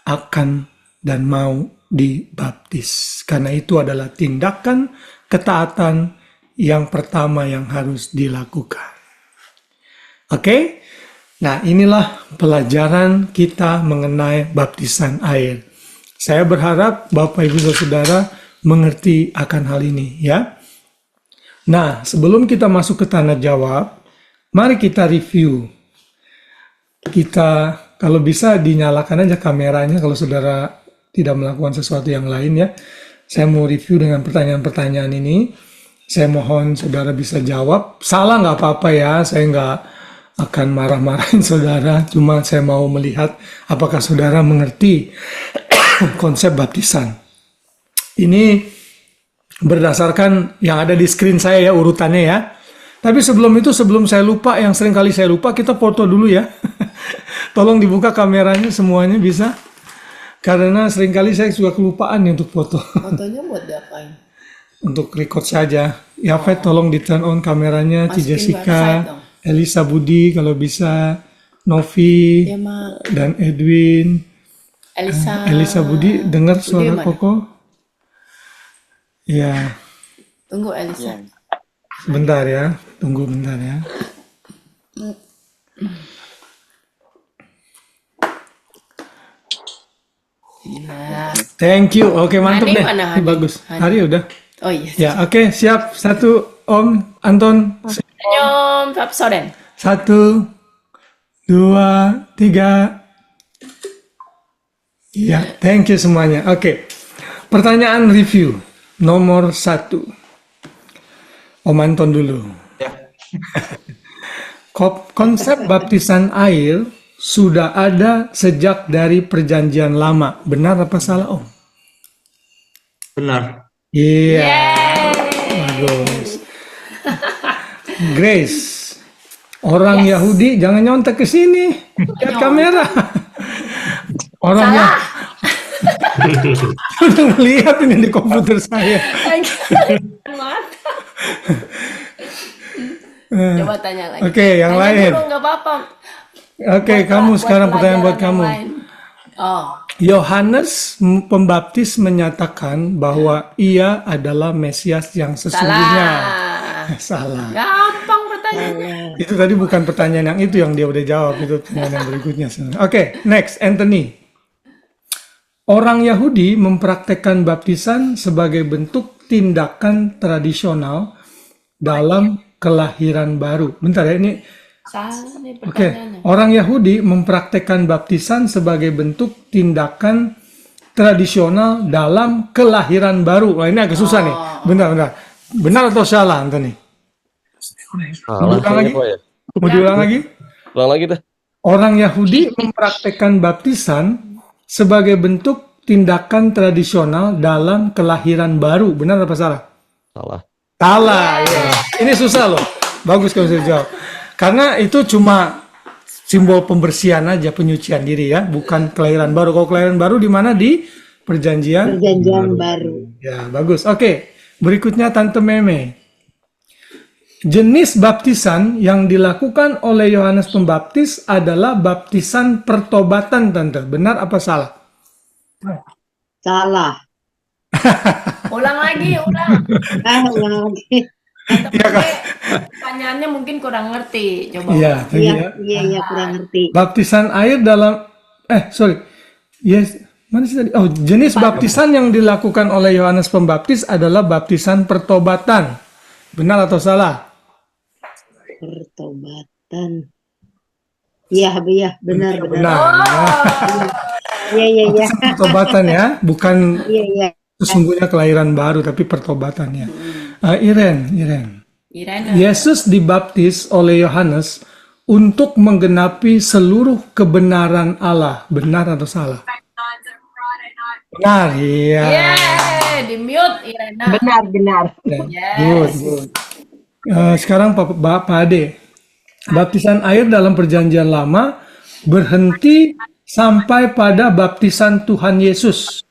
akan dan mau dibaptis. Karena itu adalah tindakan ketaatan yang pertama yang harus dilakukan. Oke? Nah, inilah pelajaran kita mengenai baptisan air. Saya berharap Bapak Ibu Saudara mengerti akan hal ini ya. Nah, sebelum kita masuk ke tanya jawab, mari kita review. Kita kalau bisa dinyalakan aja kameranya kalau saudara tidak melakukan sesuatu yang lain ya. Saya mau review dengan pertanyaan-pertanyaan ini. Saya mohon saudara bisa jawab. Salah nggak apa-apa ya, saya nggak akan marah-marahin saudara. Cuma saya mau melihat apakah saudara mengerti konsep baptisan. Ini berdasarkan yang ada di screen saya ya, urutannya ya. Tapi sebelum itu, sebelum saya lupa, yang sering kali saya lupa, kita foto dulu ya. Tolong dibuka kameranya semuanya bisa. Karena sering kali saya suka kelupaan nih untuk foto.
Fotonya buat diapain?
Untuk record saja. Ya, Fed, tolong di turn on kameranya. Ci
Masukin
Jessica,
website dong.
Elisa Budi kalau bisa, Novi,
Ya, Mak.
dan Edwin. Elisa Budi, dengar
Budi
suara
mana?
Koko? Ya,
Tunggu Elisa.
sebentar ya. Tunggu bentar ya.
Ya.
Thank you. Oke, mantap
Hani
deh.
mana, Hani?
Bagus.
Hani.
Hari udah.
Oh iya.
Ya, oke, siap. Satu, Om Anton.
Annyeong, Pak Soden.
1, 2, 3. Ya, thank you semuanya. Oke. Pertanyaan review nomor 1. Om Anton dulu.
Ya.
Konsep baptisan air sudah ada sejak dari perjanjian lama. Benar apa salah, Om?
Benar.
Iya.
Yeay.
Bagus. Grace, orang Yahudi jangan nyontek ke sini. Lihat kamera. Orang
Salah.
Udah ngeliat ini di komputer saya.
Mata. Coba tanya lagi.
Oke, yang
Tanya
lain.
dulu, nggak apa-apa.
Oke, kamu sekarang pertanyaan buat kamu.
Oh,
Yohanes Pembaptis menyatakan bahwa ia adalah Mesias yang sesungguhnya. Salah.
gampang pertanyaannya.
Itu tadi bukan pertanyaan yang itu yang dia udah jawab, itu pertanyaan yang berikutnya. Oke, next, Anthony. Orang Yahudi mempraktekkan baptisan sebagai bentuk tindakan tradisional dalam kelahiran baru. Bentar ya, ini.
Salah nih
Oke,
pertanyaannya.
orang Yahudi mempraktekkan baptisan sebagai bentuk tindakan tradisional dalam kelahiran baru. Wah, ini agak susah nih. Bentar. Benar atau salah, Anthony?
Salah
Diulang
kayaknya,
lagi?
Pak ya.
Mau diulang lagi?
Ulang lagi dah.
Orang Yahudi mempraktekkan baptisan sebagai bentuk tindakan tradisional dalam kelahiran baru. Benar apa salah?
Salah.
Salah, ya. Ini susah loh. Bagus kalau saya jawab. Karena itu cuma simbol pembersihan aja, penyucian diri ya, bukan kelahiran baru. Kalau kelahiran baru di mana? Di perjanjian.
Perjanjian baru.
Ya, bagus. Oke, berikutnya Tante Meme. Jenis baptisan yang dilakukan oleh Yohanes Pembaptis adalah baptisan pertobatan, Tante. Benar apa salah?
Salah.
Ulang lagi, ulang.
Ulang lagi.
Pertanyaannya mungkin kurang ngerti. Coba.
Iya, tadi ya.
Iya, kurang ngerti.
Baptisan air dalam Yes, mana sih tadi? Oh, jenis baptisan yang dilakukan oleh Yohanes Pembaptis adalah baptisan pertobatan. Benar atau salah?
Pertobatan. Iya, benar.
Benar.
Iya.
Baptisan pertobatan ya, bukan
Iya.
sesungguhnya kelahiran baru, tapi pertobatannya. Iren.
Irena.
Yesus dibaptis oleh Yohanes untuk menggenapi seluruh kebenaran Allah. Benar atau salah? Benar, iya.
Yeay, di mute Irena.
Benar.
Yes.
Good. Sekarang Pak Ade, baptisan air dalam perjanjian lama berhenti sampai pada baptisan Tuhan Yesus.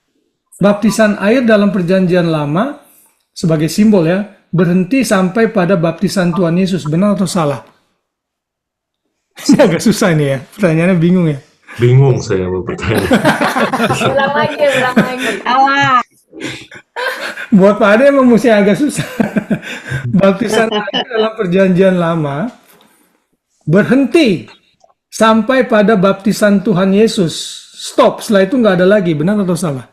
Baptisan air dalam perjanjian lama sebagai simbol ya, berhenti sampai pada baptisan Tuhan Yesus. Benar atau salah? Ini agak susah nih ya, pertanyaannya bingung ya.
Bingung saya mau bertanya.
Ulang lagi.
Salah.
Buat Pak Ade emang mesti agak susah. Baptisan air dalam perjanjian lama berhenti sampai pada baptisan Tuhan Yesus. Stop, setelah itu nggak ada lagi. Benar atau salah?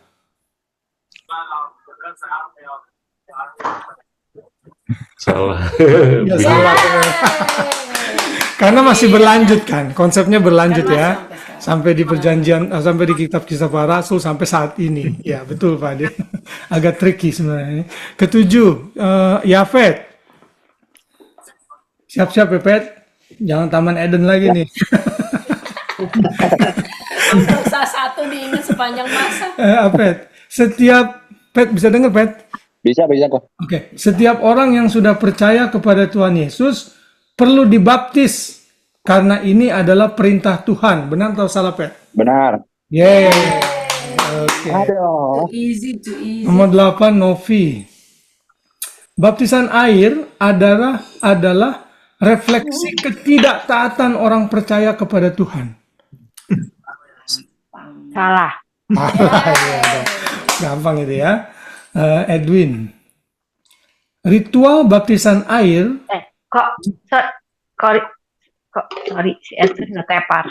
Salah.
Ya,
Bingung.
salah. Karena masih berlanjut kan, konsepnya berlanjut ya. Sampai di perjanjian, sampai di kitab Kisah Para Rasul sampai saat ini. Ya, betul Pak Ade. Agak tricky sebenarnya. Ketujuh, Yafet. Siap-siap ya, Pet. Jangan Taman Eden lagi nih.
Susah satu diingat sepanjang masa.
Pet, Pet bisa dengar Pet?
Bisa kok.
Oke, setiap orang yang sudah percaya kepada Tuhan Yesus perlu dibaptis karena ini adalah perintah Tuhan. Benar atau salah, Pet?
Benar.
Yeay. Oke.
Too easy.
Nomor 8, Novi. Baptisan air adalah refleksi ketidaktaatan orang percaya kepada Tuhan.
Salah.
Iya dong. Gampang itu ya. Edwin. Ritual baptisan air.
Sorry, si Esther ngetepar.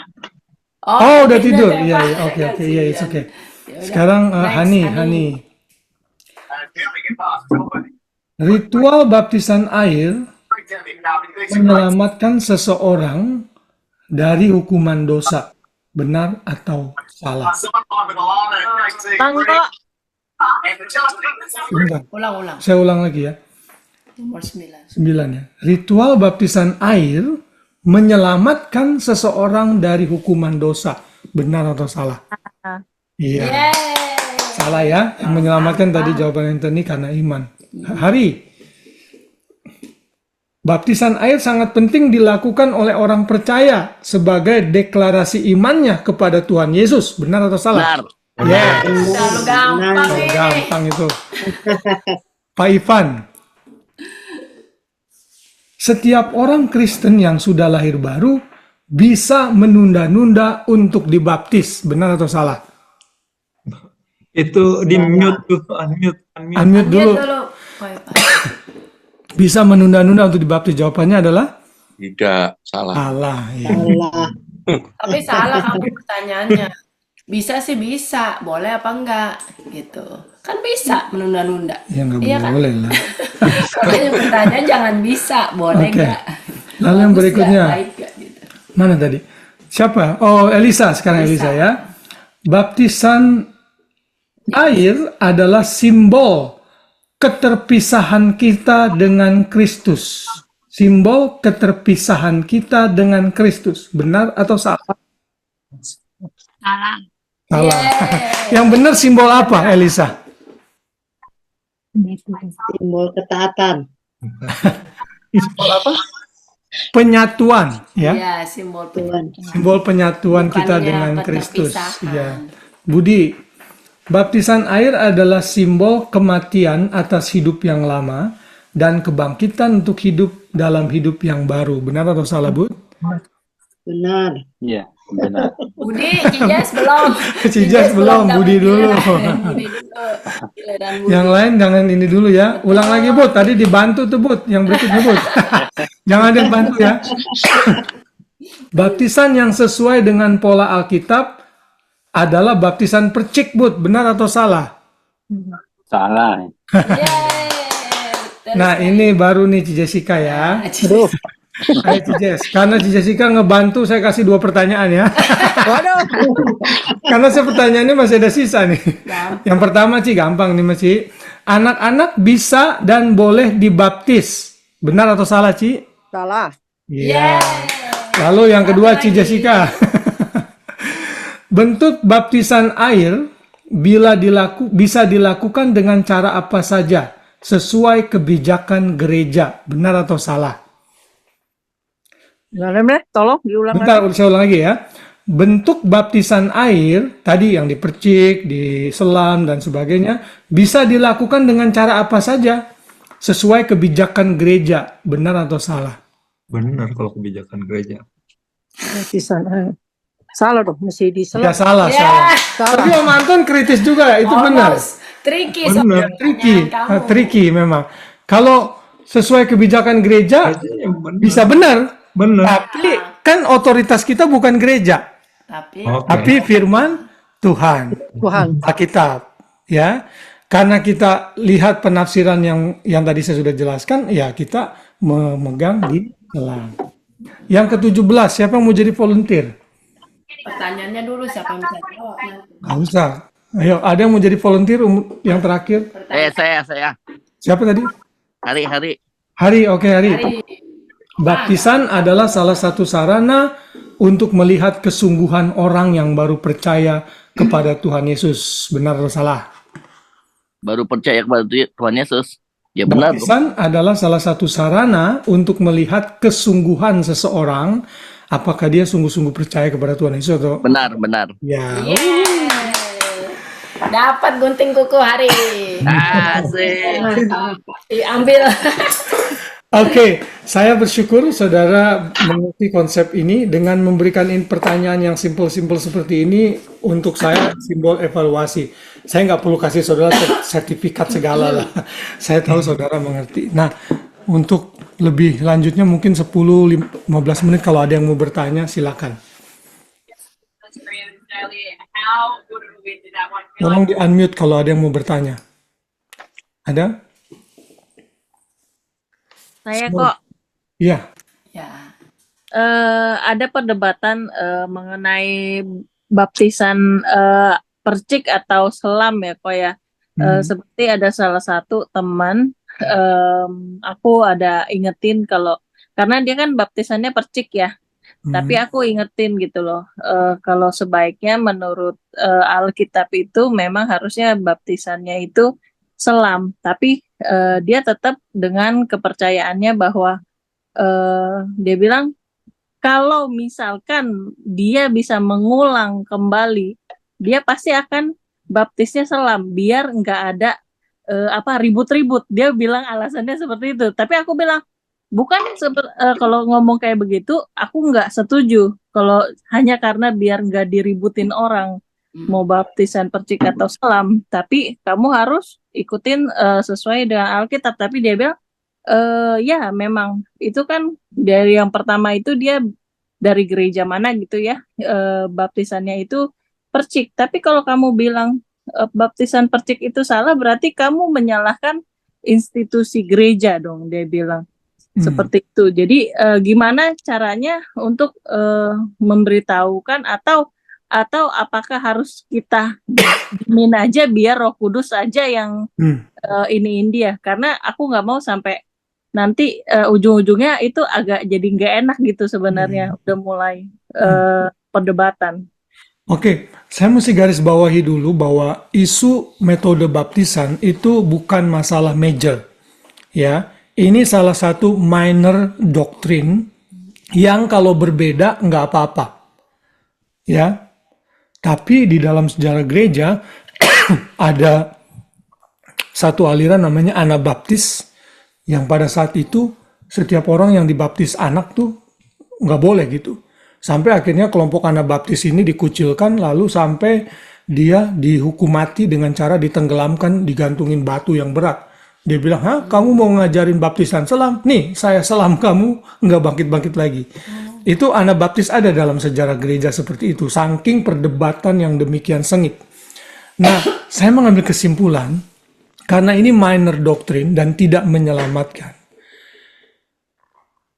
Oh, udah tidur. Iya, oke. Iya, it's okay. Sekarang Hani. Ritual baptisan air menyelamatkan seseorang dari hukuman dosa. Benar atau salah? Sebentar.
Ulang.
Saya ulang lagi ya.
Nomor 9.
9 ya. Ritual baptisan air menyelamatkan seseorang dari hukuman dosa. Benar atau salah? Iya,
Yeay.
salah ya. Yang menyelamatkan tadi jawaban Anthony karena iman. Hari, baptisan air sangat penting dilakukan oleh orang percaya sebagai deklarasi imannya kepada Tuhan Yesus. Benar atau salah?
Benar.
Yes.
Terlalu gampang nih.
Gampang itu. Pak Ivan, setiap orang Kristen yang sudah lahir baru bisa menunda-nunda untuk dibaptis. Benar atau salah?
Itu di mute tuh, unmute.
Unmute dulu.
Pak Ivan.
Bisa menunda-nunda untuk dibaptis. Jawabannya adalah
Tidak, salah.
salah. Ya.
Allah.
Tapi salah kamu pertanyaannya. Bisa sih bisa, boleh apa enggak gitu. Kan bisa menunda-nunda.
Ya nggak
Iya kan?
boleh lah.
Makanya pertanyaan jangan bisa, boleh
Oke.
enggak?
Lalu yang
Bagus
berikutnya.
nggak, baik nggak gitu.
Mana tadi? Siapa? Oh, Elisa. Sekarang Elisa ya. Baptisan air adalah simbol keterpisahan kita dengan Kristus. Simbol keterpisahan kita dengan Kristus. Benar atau salah?
Salah.
Salah.
Yeay.
Yang benar simbol apa, Elisa?
Simbol ketaatan.
Simbol apa? Penyatuan, ya.
Iya, simbol
Tuhan.
Simbol penyatuan kita
Bukannya
dengan Kristus.
keterpisahan.
Ya. Budi, baptisan air adalah simbol kematian atas hidup yang lama dan kebangkitan untuk hidup dalam hidup yang baru. Benar atau salah, Bu?
Benar.
Iya, benar.
Budi, Cijas belum.
Cijas belum,
nggak
Budi dulu.
giliran. Budi dulu. Giliran Budi.
Yang lain jangan ini dulu ya. Ulang lagi, Bud. Tadi dibantu tuh, Bud. Yang berikutnya, Bud. Jangan ada yang bantu ya. Baptisan yang sesuai dengan pola Alkitab adalah baptisan percik, Bud. Benar atau salah?
Salah.
Yeay. Betul
Nah,
sekali.
ini baru nih Ci Jessica ya.
Cijas.
Ayo Ci Jess. Karena Ci Jessica ngebantu, saya kasih 2 pertanyaan ya.
Waduh.
Karena saya pertanyaannya masih ada sisa nih.
Gampang.
Yang pertama, Ci, gampang nih, Ci. Anak-anak bisa dan boleh dibaptis. Benar atau salah, Ci?
Salah.
Iya.
Yeay.
Lalu yang kedua,
Satu
Ci
lagi.
Jessica. Bentuk baptisan air bisa dilakukan dengan cara apa saja sesuai kebijakan gereja. Benar atau salah?
Gimana, tolong diulang
Bentar,
lagi.
saya ulang lagi ya. Bentuk baptisan air, tadi yang dipercik, diselam, dan sebagainya, bisa dilakukan dengan cara apa saja, sesuai kebijakan gereja. Benar atau salah?
Benar kalau kebijakan gereja.
Baptisan air. Salah dong, mesti
Ya,
diselam.
salah,
Ya.
salah.
Salah.
Tapi Om Anton kritis juga, itu benar.
Almost. Tricky
Benar.
soalnya
Tricky,
pertanyaan kamu.
tricky memang. Kalau sesuai kebijakan gereja,
Gereja yang benar.
bisa benar.
Benar.
Tapi kan otoritas kita bukan gereja,
Tapi
Oke.
tapi firman Tuhan.
Tuhan.
Alkitab, ya. Karena kita lihat penafsiran yang tadi saya sudah jelaskan, ya kita memegang di selang. Yang ke-17, siapa yang mau jadi volunteer?
pertanyaannya dulu siapa yang bisa jawab nanti.
Nggak usah. Ayo, ada yang mau jadi volunteer yang terakhir?
Saya.
Siapa tadi?
Hari.
Hari, oke Hari.
Hari.
Baptisan adalah salah satu sarana untuk melihat kesungguhan orang yang baru percaya kepada Tuhan Yesus. Benar atau salah?
Baru percaya kepada Tuhan Yesus. Ya benar.
Baptisan adalah salah satu sarana untuk melihat kesungguhan seseorang, apakah dia sungguh-sungguh percaya kepada Tuhan Yesus atau
Benar.
ya.
Yeay. Dapat gunting kuku Hari.
Asik.
Diambil.
Oke, saya bersyukur saudara mengerti konsep ini dengan memberikan pertanyaan yang simpel-simpel seperti ini untuk saya simbol evaluasi. Saya nggak perlu kasih saudara sertifikat segala lah. Saya tahu saudara mengerti. Nah, untuk lebih lanjutnya mungkin 10-15 menit kalau ada yang mau bertanya silakan. Tolong di unmute kalau ada yang mau bertanya. Ada?
Saya kok
Iya.
Ya.
ada perdebatan mengenai baptisan percik atau selam ya kok ya. Seperti ada salah satu teman, aku ada ingetin kalau karena dia kan baptisannya percik ya. Tapi aku ingetin gitu loh, kalau sebaiknya menurut Alkitab itu memang harusnya baptisannya itu selam, tapi dia tetap dengan kepercayaannya bahwa dia bilang kalau misalkan dia bisa mengulang kembali, dia pasti akan baptisnya selam, biar nggak ada ribut-ribut. Dia bilang alasannya seperti itu. Tapi aku bilang bukan kalau ngomong kayak begitu, aku nggak setuju. Kalau hanya karena biar nggak diributin orang mau baptisan percik atau selam, tapi kamu harus ikutin sesuai dengan Alkitab. Tapi dia bilang ya memang itu kan dari yang pertama itu dia dari gereja mana gitu ya, baptisannya itu percik. Tapi kalau kamu bilang baptisan percik itu salah, berarti kamu menyalahkan institusi gereja dong, dia bilang seperti itu. Jadi gimana caranya untuk memberitahukan atau apakah harus kita dimin aja biar Roh Kudus aja yang iniin dia? Karena aku nggak mau sampai nanti ujung-ujungnya itu agak jadi nggak enak gitu sebenarnya. Udah mulai perdebatan.
Oke, saya mesti garis bawahi dulu bahwa isu metode baptisan itu bukan masalah major. Ya, ini salah satu minor doktrin yang kalau berbeda nggak apa-apa. Ya, tapi di dalam sejarah gereja ada satu aliran namanya Anabaptis yang pada saat itu setiap orang yang dibaptis anak tuh nggak boleh gitu. Sampai akhirnya kelompok Anabaptis ini dikucilkan lalu sampai dia dihukum mati dengan cara ditenggelamkan, digantungin batu yang berat. Dia bilang, hah kamu mau ngajarin baptisan selam? Nih saya selam kamu, nggak bangkit-bangkit lagi. Itu Anabaptis ada dalam sejarah gereja seperti itu, saking perdebatan yang demikian sengit. Nah, saya mengambil kesimpulan, karena ini minor doktrin dan tidak menyelamatkan.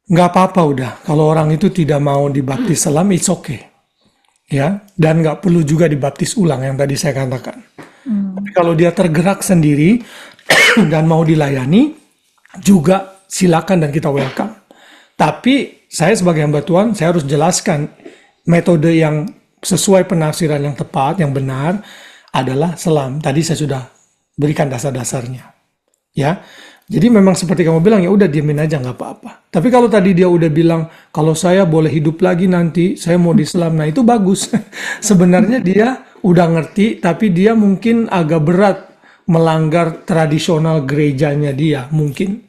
Nggak apa-apa udah, kalau orang itu tidak mau dibaptis selam, it's okay. Ya, dan nggak perlu juga dibaptis ulang yang tadi saya katakan. Tapi kalau dia tergerak sendiri dan mau dilayani, juga silakan dan kita welcome. Tapi saya sebagai hamba Tuhan, saya harus jelaskan metode yang sesuai penafsiran yang tepat, yang benar adalah selam. Tadi saya sudah berikan dasar-dasarnya. Ya, jadi memang seperti kamu bilang, ya udah diemin aja nggak apa-apa. Tapi kalau tadi dia udah bilang, kalau saya boleh hidup lagi nanti, saya mau diselam, nah itu bagus. Sebenarnya dia udah ngerti, tapi dia mungkin agak berat melanggar tradisional gerejanya dia, mungkin.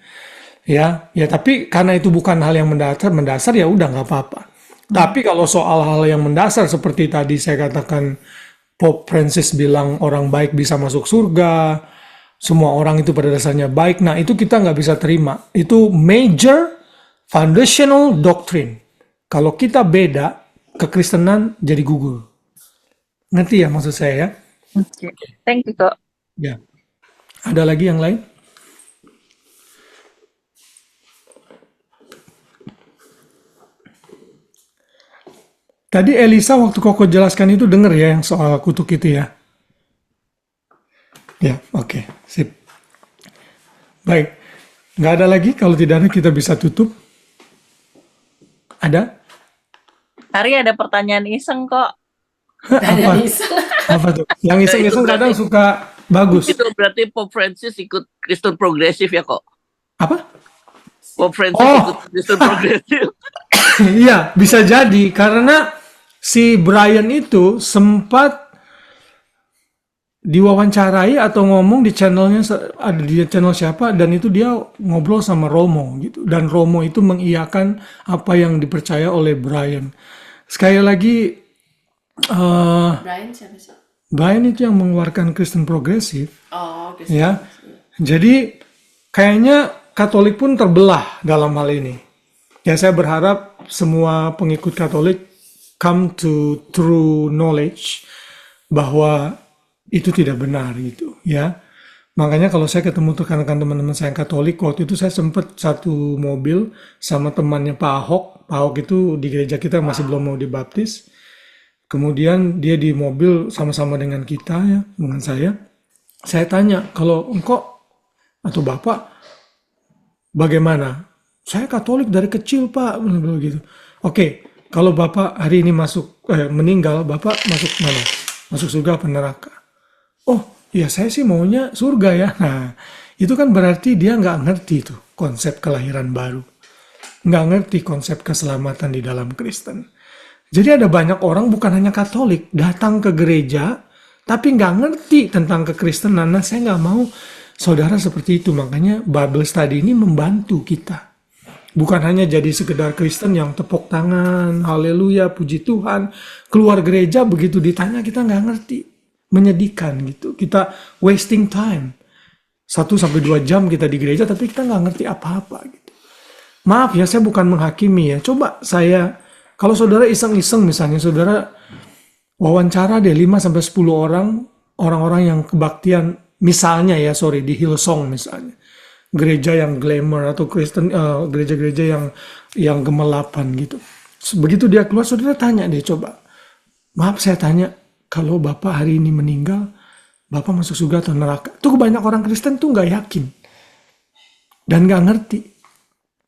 Ya, tapi karena itu bukan hal yang mendasar ya udah nggak apa-apa. Tapi kalau soal hal yang mendasar seperti tadi saya katakan, Pope Francis bilang orang baik bisa masuk surga, semua orang itu pada dasarnya baik. Nah itu kita nggak bisa terima. Itu major foundational doctrine. Kalau kita beda, kekristenan jadi gugur. Ngerti ya maksud saya ya?
Oke, thank you kok.
Ya. Ada lagi yang lain? Tadi Elisa waktu Koko jelaskan itu denger ya yang soal kutuk itu ya? Ya, oke, sip. Baik, nggak ada lagi. Kalau tidak ada kita bisa tutup. Ada?
Hari ada pertanyaan iseng kok.
Apa? Apa tuh? Yang iseng-iseng kadang suka bagus.
Itu berarti Pope Francis ikut Kristen progresif ya kok?
Apa?
Pope Francis ikut Kristen progresif.
Iya, bisa jadi karena si Brian itu sempat diwawancarai atau ngomong di channelnya, ada di channel siapa, dan itu dia ngobrol sama Romo gitu, dan Romo itu mengiyakan apa yang dipercaya oleh Brian. Sekali lagi
Brian siapa sih?
Brian itu yang mengeluarkan Kristen progresif.
Oh, Kristen
Ya, jadi kayaknya Katolik pun terbelah dalam hal ini. Ya, saya berharap semua pengikut Katolik come to true knowledge bahwa itu tidak benar gitu ya. Makanya kalau saya ketemu rekan-rekan teman-teman saya yang Katolik, waktu itu saya sempat satu mobil sama temannya Pak Ahok. Pak Ahok itu di gereja kita masih belum mau dibaptis. Kemudian dia di mobil sama-sama dengan kita ya, dengan saya. Saya tanya, kalau engkau atau Bapak bagaimana? Saya Katolik dari kecil Pak, gitu. Oke, kalau Bapak hari ini meninggal, Bapak masuk mana? Masuk surga apa neraka? Oh, ya saya sih maunya surga ya. Nah, itu kan berarti dia nggak ngerti tuh konsep kelahiran baru. Nggak ngerti konsep keselamatan di dalam Kristen. Jadi ada banyak orang bukan hanya Katolik, datang ke gereja, tapi nggak ngerti tentang kekristenan. Nah, saya nggak mau saudara seperti itu. Makanya Bible Study ini membantu kita. Bukan hanya jadi sekedar Kristen yang tepuk tangan, haleluya, puji Tuhan. Keluar gereja begitu ditanya kita nggak ngerti. Menyedihkan gitu. Kita wasting time. 1-2 jam kita di gereja tapi kita nggak ngerti apa-apa gitu. Maaf ya, saya bukan menghakimi ya. Coba kalau saudara iseng-iseng misalnya, saudara wawancara deh 5-10 orang-orang yang kebaktian, misalnya ya, di Hillsong misalnya. Gereja yang glamour atau Kristen, gereja-gereja yang gemelapan gitu. Begitu dia keluar, saudara tanya deh coba. Maaf saya tanya, kalau Bapak hari ini meninggal, Bapak masuk surga atau neraka? Tuh banyak orang Kristen tuh nggak yakin. Dan nggak ngerti.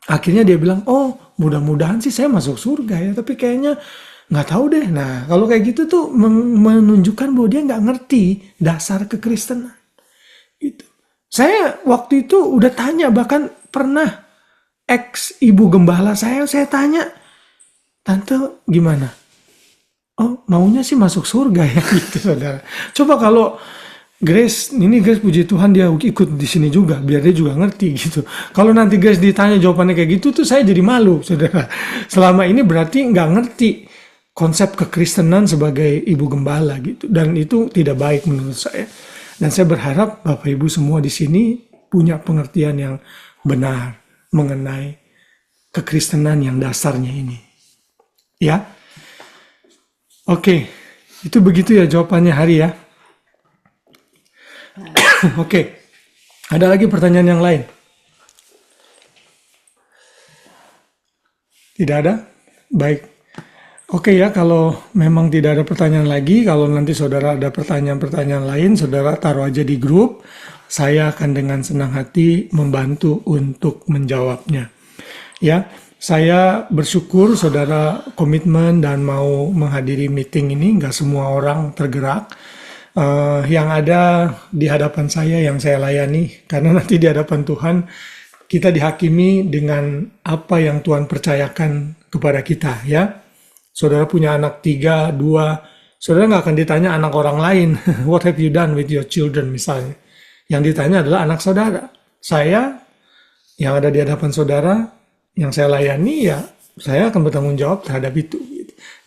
Akhirnya dia bilang, oh mudah-mudahan sih saya masuk surga ya, tapi kayaknya nggak tahu deh. Nah kalau kayak gitu tuh menunjukkan bahwa dia nggak ngerti dasar kekristenan. Gitu. Saya waktu itu udah tanya, bahkan pernah ex ibu gembala saya tanya, Tante gimana? Oh maunya sih masuk surga ya gitu saudara. Coba kalau Grace puji Tuhan dia ikut di sini juga, biar dia juga ngerti gitu. Kalau nanti Grace ditanya jawabannya kayak gitu tuh saya jadi malu, saudara. Selama ini berarti nggak ngerti konsep kekristenan sebagai ibu gembala gitu, dan itu tidak baik menurut saya. Dan saya berharap Bapak Ibu semua di sini punya pengertian yang benar mengenai kekristenan yang dasarnya ini. Ya, oke, itu begitu ya jawabannya Hari ya. Oke, ada lagi pertanyaan yang lain? Tidak ada? Baik. Oke ya, kalau memang tidak ada pertanyaan lagi, kalau nanti saudara ada pertanyaan-pertanyaan lain, saudara taruh aja di grup. Saya akan dengan senang hati membantu untuk menjawabnya. Ya, saya bersyukur saudara komitmen dan mau menghadiri meeting ini. Nggak semua orang tergerak. Yang ada di hadapan saya yang saya layani, karena nanti di hadapan Tuhan kita dihakimi dengan apa yang Tuhan percayakan kepada kita ya. Saudara punya anak 3, 2, saudara nggak akan ditanya anak orang lain, what have you done with your children misalnya. Yang ditanya adalah anak saudara. Saya yang ada di hadapan saudara, yang saya layani ya saya akan bertanggung jawab terhadap itu.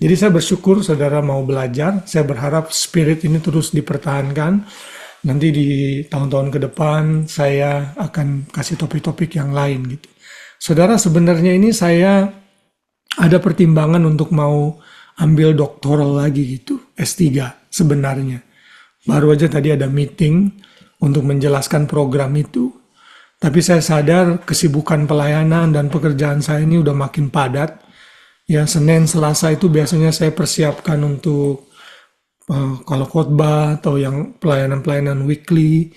Jadi saya bersyukur saudara mau belajar, saya berharap spirit ini terus dipertahankan. Nanti di tahun-tahun ke depan saya akan kasih topik-topik yang lain gitu. Saudara sebenarnya ini saya ada pertimbangan untuk mau ambil doktoral lagi gitu, S3 sebenarnya. Baru aja tadi ada meeting untuk menjelaskan program itu. Tapi saya sadar kesibukan pelayanan dan pekerjaan saya ini udah makin padat. Ya, Senin, Selasa itu biasanya saya persiapkan untuk kalau khotbah atau yang pelayanan-pelayanan weekly.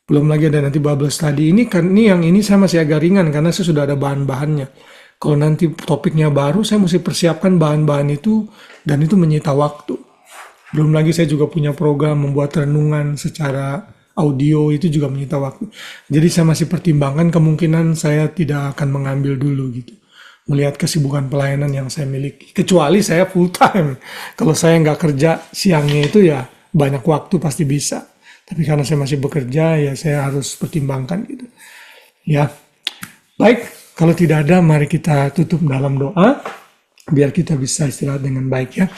Belum lagi ada nanti Bible Study. Ini saya masih agak ringan karena saya sudah ada bahan-bahannya. Kalau nanti topiknya baru, saya mesti persiapkan bahan-bahan itu dan itu menyita waktu. Belum lagi saya juga punya program membuat renungan secara audio, itu juga menyita waktu. Jadi saya masih pertimbangkan kemungkinan saya tidak akan mengambil dulu gitu. Melihat kesibukan pelayanan yang saya miliki. Kecuali saya full time. Kalau saya nggak kerja siangnya itu ya banyak waktu pasti bisa. Tapi karena saya masih bekerja ya saya harus pertimbangkan gitu. Ya, baik. Kalau tidak ada mari kita tutup dalam doa. Biar kita bisa istirahat dengan baik ya.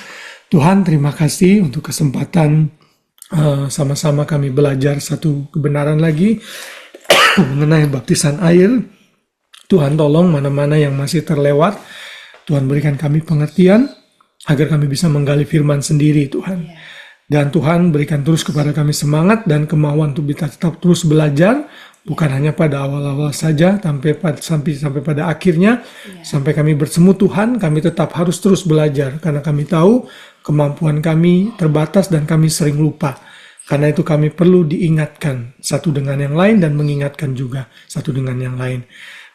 Tuhan terima kasih untuk kesempatan sama-sama kami belajar satu kebenaran lagi mengenai baptisan air. Tuhan tolong mana-mana yang masih terlewat, Tuhan berikan kami pengertian, agar kami bisa menggali firman sendiri Tuhan. Dan Tuhan berikan terus kepada kami semangat dan kemauan untuk kita tetap terus belajar, bukan hanya pada awal-awal saja, sampai pada akhirnya, sampai kami bertemu Tuhan, kami tetap harus terus belajar, karena kami tahu kemampuan kami terbatas dan kami sering lupa. Karena itu kami perlu diingatkan satu dengan yang lain dan mengingatkan juga satu dengan yang lain.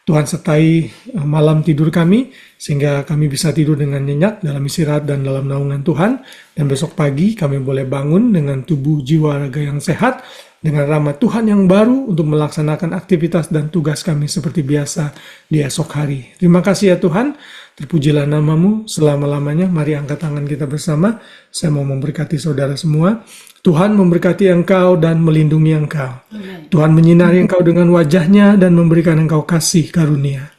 Tuhan sertai malam tidur kami, sehingga kami bisa tidur dengan nyenyak dalam istirahat dan dalam naungan Tuhan. Dan besok pagi kami boleh bangun dengan tubuh, jiwa, raga yang sehat, dengan rahmat Tuhan yang baru untuk melaksanakan aktivitas dan tugas kami seperti biasa di esok hari. Terima kasih ya Tuhan, terpujilah namamu selama-lamanya. Mari angkat tangan kita bersama. Saya mau memberkati saudara semua. Tuhan memberkati engkau dan melindungi engkau. Tuhan menyinari engkau dengan wajahnya dan memberikan engkau kasih karunia.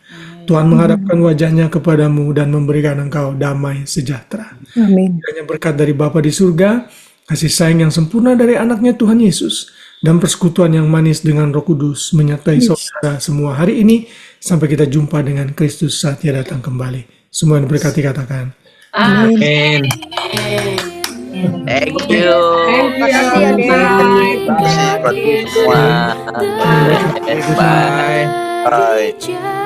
Tuhan menghadapkan wajahnya kepadamu dan memberikan engkau damai sejahtera.
Amin.
Kiranya berkat dari Bapa di surga, kasih sayang yang sempurna dari anaknya Tuhan Yesus, dan persekutuan yang manis dengan Roh Kudus menyertai saudara semua hari ini, sampai kita jumpa dengan Kristus saat Dia datang kembali. Semua yang diberkati katakan.
Amin.
Thank you.
Makasih ya, Dek.
Terima kasih buat semua. Bye.
Bye.